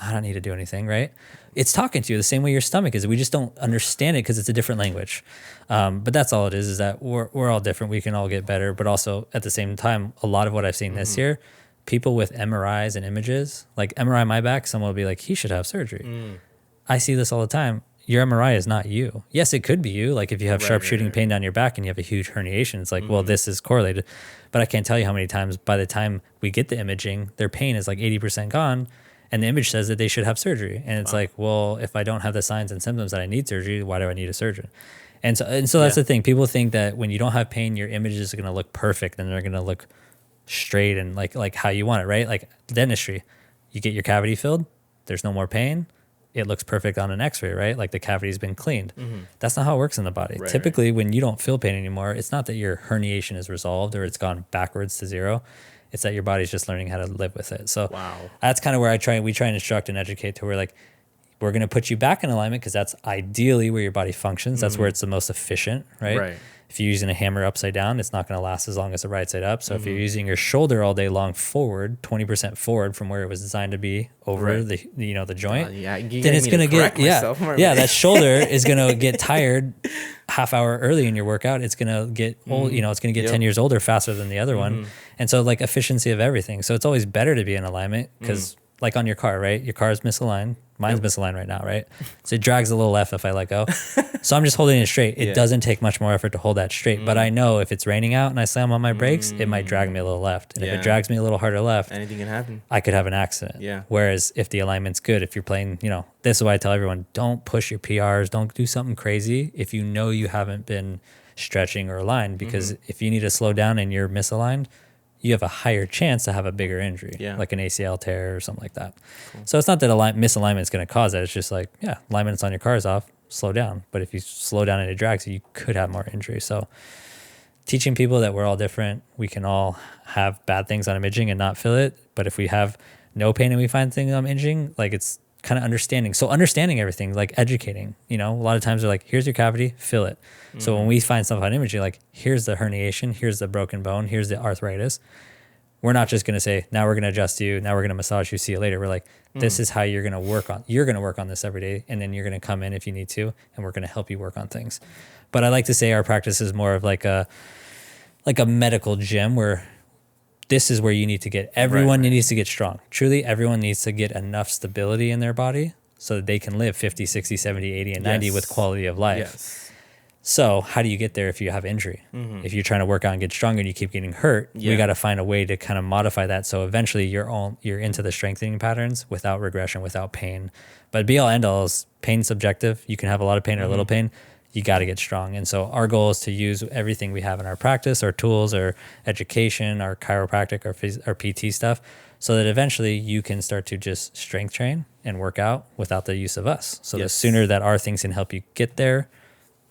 I don't need to do anything, right? It's talking to you the same way your stomach is. We just don't understand it because it's a different language. But that's all it is that we're all different. We can all get better. But also at the same time, a lot of what I've seen this year, people with MRIs and images, like MRI my back, someone will be like, he should have surgery. I see this all the time. your MRI is not you. Yes, it could be you. Like if you have sharpshooting pain down your back and you have a huge herniation, it's like, well, this is correlated. But I can't tell you how many times by the time we get the imaging, their pain is like 80% gone. And the image says that they should have surgery. And it's like, well, if I don't have the signs and symptoms that I need surgery, why do I need a surgeon? And so that's the thing. People think that when you don't have pain, your images are going to look perfect and they're going to look straight and like how you want it, right? Like dentistry, you get your cavity filled, there's no more pain, it looks perfect on an x-ray, right? Like the cavity's been cleaned. That's not how it works in the body. Typically, when you don't feel pain anymore, it's not that your herniation is resolved or it's gone backwards to zero. It's that your body's just learning how to live with it. So that's kind of where we try and instruct and educate to where like, we're going to put you back in alignment because that's ideally where your body functions. That's where it's the most efficient, right? If you're using a hammer upside down, it's not going to last as long as the right side up. So if you're using your shoulder all day long forward, 20% forward from where it was designed to be over the joint, then it's going to get, that shoulder is going to get tired half hour early in your workout. It's going to get old, it's going to get 10 years older faster than the other one. And so like efficiency of everything. So it's always better to be in alignment because like on your car, right? Your car is misaligned. Mine's misaligned right now, right? So it drags a little left if I let go. So I'm just holding it straight. It doesn't take much more effort to hold that straight. But I know if it's raining out and I slam on my brakes, it might drag me a little left. And if it drags me a little harder left, anything can happen. I could have an accident. Whereas if the alignment's good, if you're playing, this is why I tell everyone, don't push your PRs. Don't do something crazy if you know you haven't been stretching or aligned. Because if you need to slow down and you're misaligned, you have a higher chance to have a bigger injury, like an ACL tear or something like that. So it's not that misalignment is going to cause that. It's just like, alignment's on your car is off, slow down. But if you slow down and it drags you, you could have more injury. So teaching people that we're all different, we can all have bad things on imaging and not feel it. But if we have no pain and we find things on imaging, like it's kind of understanding. So understanding everything, like educating, a lot of times they're like, here's your cavity, fill it. So when we find stuff on imaging, like here's the herniation, here's the broken bone, here's the arthritis. We're not just going to say, now we're going to adjust you. Now we're going to massage you. See you later. We're like, this is how you're going to work on. You're going to work on this every day. And then you're going to come in if you need to, and we're going to help you work on things. But I like to say our practice is more of like a medical gym where this is where you need to get, everyone needs to get strong. Truly, everyone needs to get enough stability in their body so that they can live 50, 60, 70, 80, and 90 with quality of life. So how do you get there if you have injury? If you're trying to work out and get stronger and you keep getting hurt, we got to find a way to kind of modify that. So eventually you're into the strengthening patterns without regression, without pain. But be all end all is pain subjective. You can have a lot of pain or a little pain. You got to get strong. And so our goal is to use everything we have in our practice, our tools, our education, our chiropractic, our PT stuff, so that eventually you can start to just strength train and work out without the use of us. So the sooner that our things can help you get there,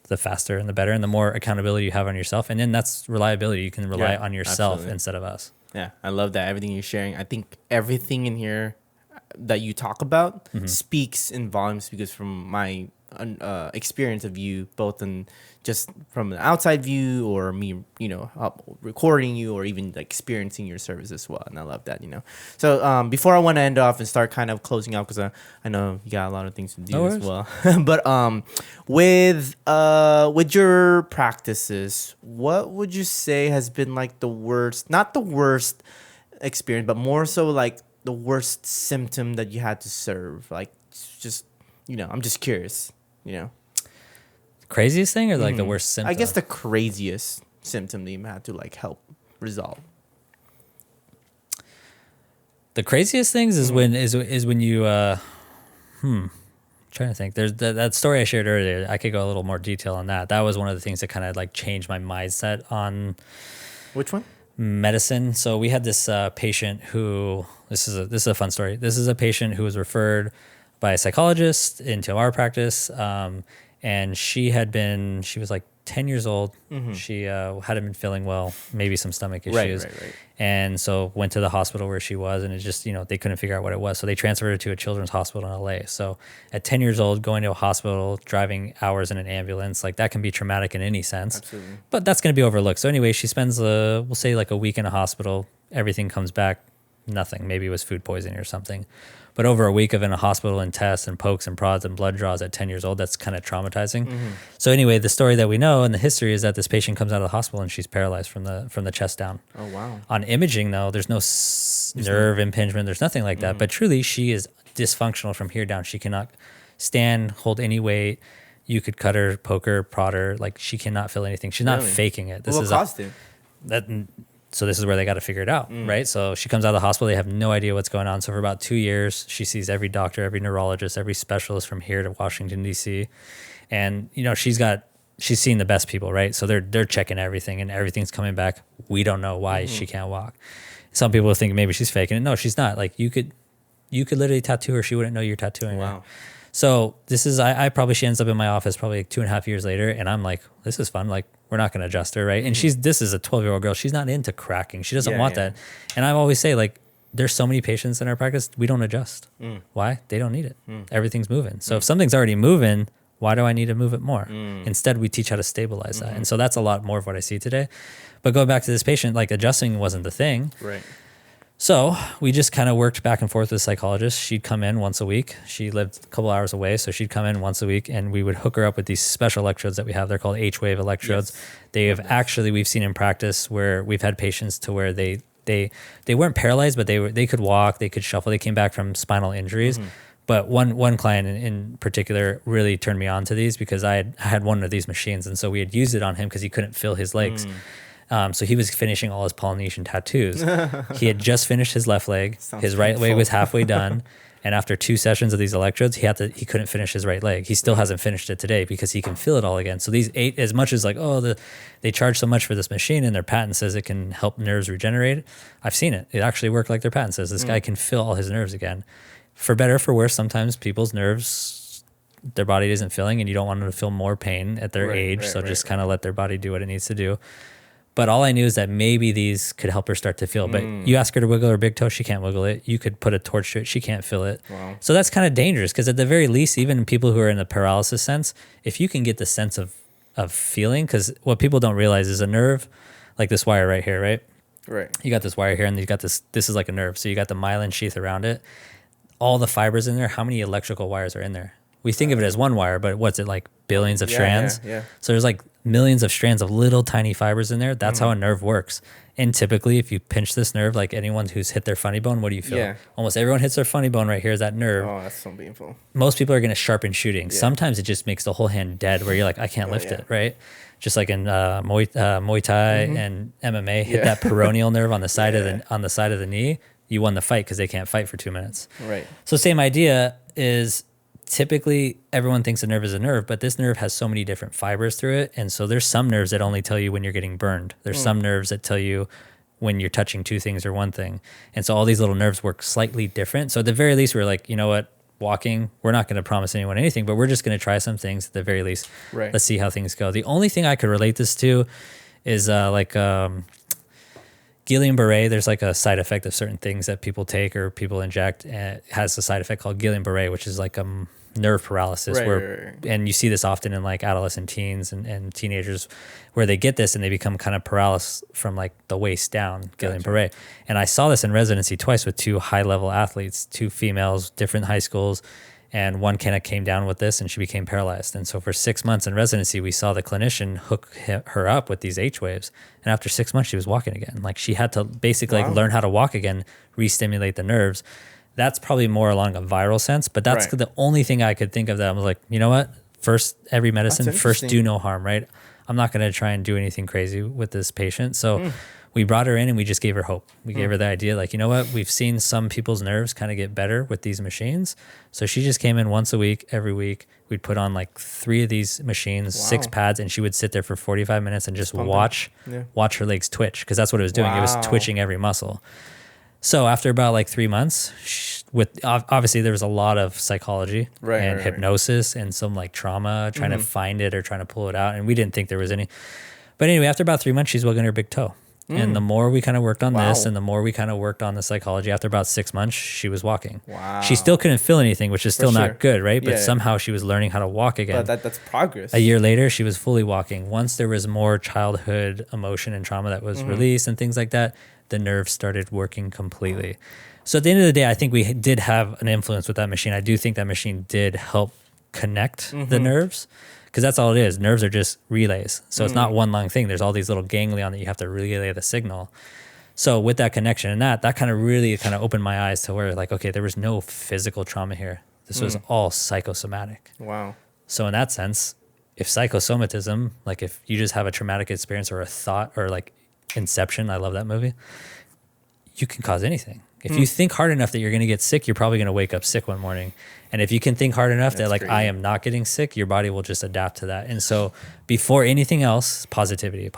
the faster and the better, and the more accountability you have on yourself. And then that's reliability. You can rely on yourself instead of us. Yeah, I love that. Everything you're sharing. I think everything in here that you talk about speaks in volumes, because from my experience of you, both in just from an outside view or me, recording you, or even like experiencing your service as well. And I love that, So before I want to end off and start kind of closing out, because I know you got a lot of things to do as well. But with your practices, what would you say has been like the worst, not the worst experience, but more so like the worst symptom that you had to serve? Like just, I'm just curious. Craziest thing or like the worst symptom? I guess the craziest symptom that you had to like help resolve. The craziest things is when you trying to think. There's that story I shared earlier. I could go a little more detail on that. That was one of the things that kind of like changed my mindset on which one? Medicine. So we had this patient who, this is a fun story. This is a patient who was referred by a psychologist into our practice. And she was like 10 years old. She hadn't been feeling well, maybe some stomach issues. Right. And so went to the hospital where she was, and it just, they couldn't figure out what it was. So they transferred her to a children's hospital in LA. So at 10 years old, going to a hospital, driving hours in an ambulance, like that can be traumatic in any sense. Absolutely. But that's going to be overlooked. So anyway, she spends, we'll say like a week in a hospital. Everything comes back, nothing. Maybe it was food poisoning or something. But over a week of in a hospital and tests and pokes and prods and blood draws at 10 years old, that's kind of traumatizing. So anyway, the story that we know and the history is that this patient comes out of the hospital and she's paralyzed from the chest down. Oh, wow. On imaging, though, there's no nerve impingement. There's nothing like that. But truly, she is dysfunctional from here down. She cannot stand, hold any weight. You could cut her, poke her, prod her. Like, she cannot feel anything. She's not Really? faking it. This What is caused it? that. So this is where they got to figure it out, right? So she comes out of the hospital. They have no idea what's going on. So for about 2 years, she sees every doctor, every neurologist, every specialist from here to Washington, D.C. And, you know, she's seen the best people, right? So they're checking everything and everything's coming back. We don't know why she can't walk. Some people think maybe she's faking it. No, she's not. Like, you could literally tattoo her. She wouldn't know you're tattooing her. Wow. So she ends up in my office probably like 2.5 years later. And I'm like, this is fun. Like, we're not going to adjust her. Right. And this is a 12-year-old girl. She's not into cracking. She doesn't want that. And I always say, like, there's so many patients in our practice, we don't adjust. Why? They don't need it. Everything's moving. So if something's already moving, why do I need to move it more? Instead, we teach how to stabilize that. And so that's a lot more of what I see today. But going back to this patient, like, adjusting wasn't the thing. Right. So we just kind of worked back and forth with a psychologist. She'd come in once a week. She lived a couple hours away, so she'd come in once a week, and we would hook her up with these special electrodes that we have. They're called H-wave electrodes. Yes. We've seen in practice where we've had patients to where they weren't paralyzed, but they could walk, they could shuffle. They came back from spinal injuries. But one client in particular really turned me on to these because I had one of these machines, and so we had used it on him because he couldn't feel his legs. So he was finishing all his Polynesian tattoos. He had just finished his left leg. His right leg was halfway done. And after 2 sessions of these electrodes, he couldn't finish his right leg. He still hasn't finished it today because he can feel it all again. So these as much as like, they charge so much for this machine and their patent says it can help nerves regenerate. I've seen it. It actually worked like their patent says. This guy can feel all his nerves again. For better or for worse, sometimes people's nerves, their body isn't feeling, and you don't want them to feel more pain at their age. So just kind of let their body do what it needs to do. But all I knew is that maybe these could help her start to feel. But you ask her to wiggle her big toe, she can't wiggle it. You could put a torch to it, she can't feel it. Wow. So that's kind of dangerous because at the very least, even people who are in the paralysis sense, if you can get the sense of feeling, because what people don't realize is a nerve, like this wire right here, right? Right. You got this wire here, and you got this is like a nerve. So you got the myelin sheath around it. All the fibers in there, how many electrical wires are in there? We think of it as one wire, but what's it, like billions of strands? Yeah. So there's like millions of strands of little tiny fibers in there. That's how a nerve works. And typically, if you pinch this nerve, like anyone who's hit their funny bone, what do you feel? Yeah. Almost everyone hits their funny bone right here is that nerve. Oh, that's so painful. Most people are going to sharpen shooting. Sometimes it just makes the whole hand dead where you're like, I can't lift it, right? Just like in Muay Thai and MMA, hit that peroneal nerve on the side of the knee. You won the fight because they can't fight for 2 minutes. Right. So same idea is typically everyone thinks a nerve is a nerve, but this nerve has so many different fibers through it. And so there's some nerves that only tell you when you're getting burned. There's some nerves that tell you when you're touching two things or one thing. And so all these little nerves work slightly different. So at the very least, we're like, you know what? Walking, we're not going to promise anyone anything, but we're just going to try some things at the very least. Right. Let's see how things go. The only thing I could relate this to is Guillain-Barré. There's like a side effect of certain things that people take or people inject, and it has a side effect called Guillain-Barré, which is like nerve paralysis, and you see this often in like adolescent teens and teenagers where they get this and they become kind of paralysis from like the waist down, Guillain-Barré. And I saw this in residency twice with two high-level athletes, two females, different high schools, and one kind of came down with this and she became paralyzed. And so for 6 months in residency, we saw the clinician hook her up with these H-waves. And after 6 months, she was walking again. Like she had to basically like learn how to walk again, re-stimulate the nerves. That's probably more along a viral sense, but that's the only thing I could think of that I was like, you know what? First, every medicine, first do no harm, right? I'm not going to try and do anything crazy with this patient. So we brought her in and we just gave her hope. We gave her the idea like, you know what? We've seen some people's nerves kind of get better with these machines. So she just came in once a week, every week. We'd put on like 3 of these machines, 6 pads, and she would sit there for 45 minutes and just watch her legs twitch, because that's what it was doing. It was twitching every muscle. So after about like 3 months, with obviously there was a lot of psychology and hypnosis and some like trauma, trying to find it or trying to pull it out. And we didn't think there was any. But anyway, after about 3 months, she's wiggling her big toe. And the more we kind of worked on this and the more we kind of worked on the psychology, after about 6 months, she was walking. Wow. She still couldn't feel anything, which is still not good, right? But somehow she was learning how to walk again. But that's progress. A year later, she was fully walking. Once there was more childhood emotion and trauma that was released and things like that, the nerves started working completely. So at the end of the day, I think we did have an influence with that machine. I do think that machine did help connect the nerves, because that's all it is. Nerves are just relays. So it's not one long thing. There's all these little ganglion that you have to relay the signal. So with that connection and that kind of really kind of opened my eyes to where like, okay, there was no physical trauma here. This was all psychosomatic. Wow. So in that sense, if psychosomatism, like if you just have a traumatic experience or a thought or like Inception, I love that movie, you can cause anything. If you think hard enough that you're going to get sick, you're probably going to wake up sick one morning. And if you can think hard enough that like, crazy. I am not getting sick, your body will just adapt to that. And so before anything else, positivity,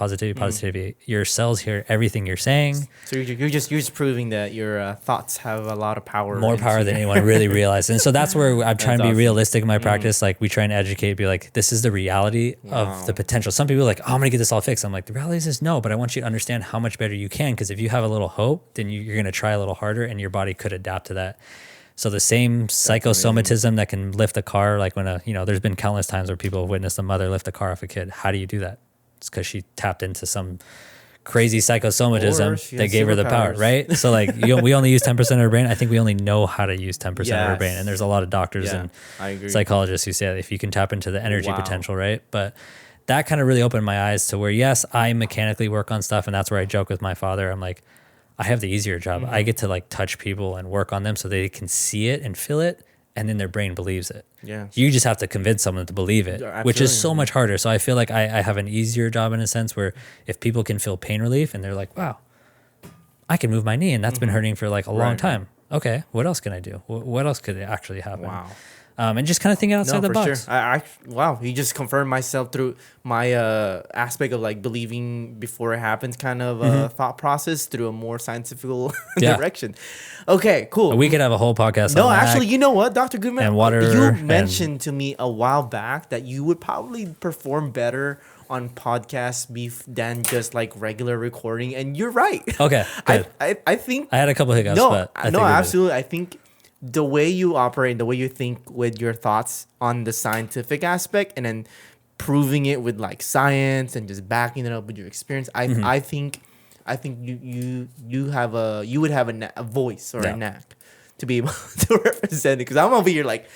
your cells hear everything you're saying. So you're just proving that your thoughts have a lot of power. More power than anyone really realized. And so that's where I'm trying to be awesome. realistic in my practice. Like we try and educate, be like, this is the reality of the potential. Some people are like, oh, I'm going to get this all fixed. I'm like, the reality is no, but I want you to understand how much better you can. Because if you have a little hope, then you're going to try a little harder and your body could adapt to that. So the same psychosomatism that can lift a car, like when there's been countless times where people have witnessed a mother lift a car off a kid. How do you do that? It's because she tapped into some crazy psychosomatism that gave her the power, right? So like we only use 10% of our brain. I think we only know how to use 10% of our brain. And there's a lot of doctors and psychologists who say that if you can tap into the energy potential, right? But that kind of really opened my eyes to where, yes, I mechanically work on stuff. And that's where I joke with my father. I'm like, I have the easier job. I get to like touch people and work on them so they can see it and feel it. And then their brain believes it. Yeah. You just have to convince someone to believe it, which is so much harder. So I feel like I have an easier job in a sense where if people can feel pain relief and they're like, wow, I can move my knee and that's been hurting for like a long time. Okay, what else can I do? What else could actually happen? Wow. And just kind of thinking outside the box. Sure. Wow, you just confirmed myself through my aspect of like believing before it happens kind of thought process through a more scientific direction. Okay, cool. We could have a whole podcast on that. Actually, you know what, Dr. Goodman? And water. You mentioned to me a while back that you would probably perform better on podcasts than just like regular recording, and you're right. Okay, good. I think I had a couple hiccups, but I think absolutely. I think the way you operate, the way you think with your thoughts on the scientific aspect, and then proving it with like science and just backing it up with your experience, I think you would have a voice or a knack to be able to represent it. Because I'm over here like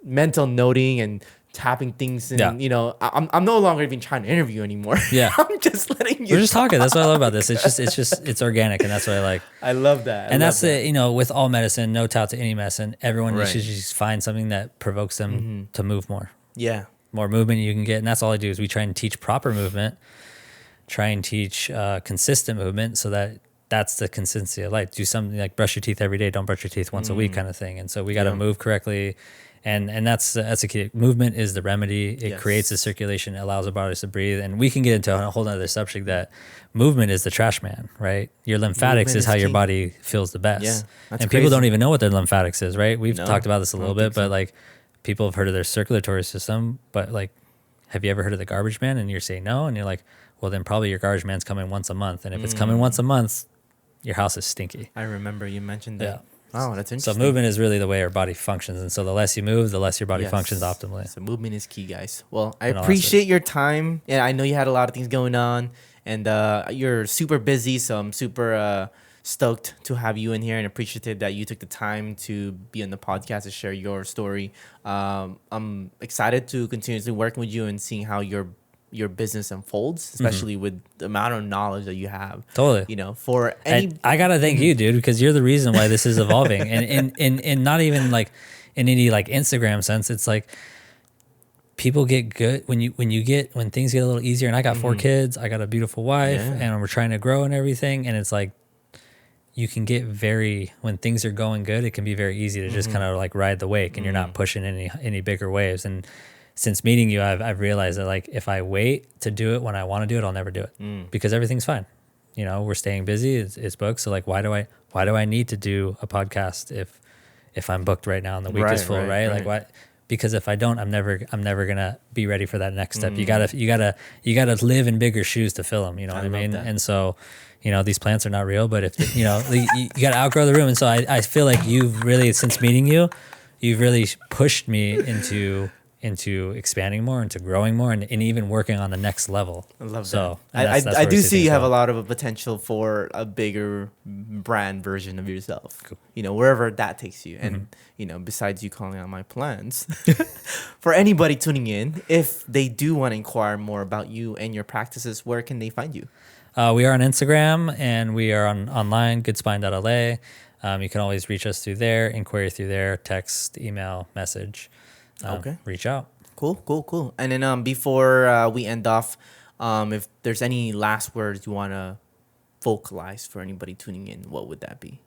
mental noting and tapping things, and I'm no longer even trying to interview anymore. Yeah, I'm just letting you. We're just talking. That's what I love about this. It's organic, and that's what I like. I love that. And that's it. With all medicine, no tout to any medicine. Everyone should just find something that provokes them to move more. Yeah, more movement you can get, and that's all I do is we try and teach proper movement, try and teach consistent movement, so that's the consistency of life. Do something like brush your teeth every day. Don't brush your teeth once a week, kind of thing. And so we got to move correctly. And that's a key. Movement is the remedy. It creates the circulation, it allows our bodies to breathe. And we can get into a whole other subject that movement is the trash man, right? Your lymphatics is how your body feels the best. Yeah, and people crazy. don't even know what their lymphatics is, right? We've talked about this a little bit, but like people have heard of their circulatory system, but like, have you ever heard of the garbage man? And you're saying no, and you're like, well, then probably your garbage man's coming once a month. And if it's coming once a month, your house is stinky. I remember you mentioned that. Yeah. Oh, that's interesting. So movement is really the way our body functions. And so the less you move, the less your body functions optimally. So movement is key, guys. Well, I appreciate your time. And I know you had a lot of things going on, and you're super busy. So I'm super stoked to have you in here and appreciative that you took the time to be on the podcast to share your story. I'm excited to continuously working with you and seeing how your business unfolds, especially with the amount of knowledge that you have. Totally. For any... I gotta thank you, dude, because you're the reason why this is evolving. And in not even like in any like Instagram sense, it's like people get good when things get a little easier. And I got 4 kids, I got a beautiful wife, and we're trying to grow and everything. And it's like you can get when things are going good, it can be very easy to just kind of like ride the wake, and you're not pushing any bigger waves. And since meeting you, I've realized that like if I wait to do it when I want to do it, I'll never do it because everything's fine. We're staying busy. It's booked. So like, why do I need to do a podcast if I'm booked right now and the week is full, right? Like why? Because if I don't, I'm never gonna be ready for that next step. You gotta live in bigger shoes to fill them. You know what I mean? That. And so, these plants are not real, but if you gotta outgrow the room. And so I feel like you've really, since meeting you, you've really pushed me into expanding more, into growing more, and even working on the next level. I love that. So I do see you have a lot of a potential for a bigger brand version of yourself. Cool. Wherever that takes you. And besides you calling out my plans, for anybody tuning in, if they do want to inquire more about you and your practices, where can they find you? We are on Instagram, and we are online, goodspine.la. You can always reach us through there, inquiry through there, text, email, message. Reach out. Cool. And then before we end off, if there's any last words you want to vocalize for anybody tuning in, what would that be?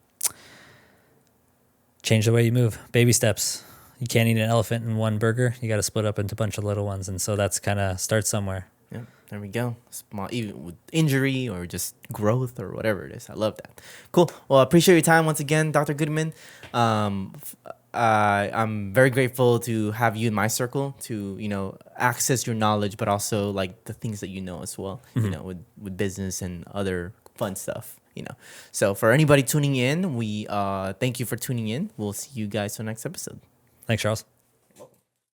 Change the way you move. Baby steps. You can't eat an elephant in one burger. You got to split up into a bunch of little ones. And so that's kind of start somewhere. Yeah, there we go. Small, even with injury or just growth or whatever it is. I love that. Cool. Well, I appreciate your time once again, Dr. Goodman. I'm very grateful to have you in my circle to, access your knowledge, but also like the things that you know as well, with business and other fun stuff, So for anybody tuning in, we thank you for tuning in. We'll see you guys on the next episode. Thanks, Charles.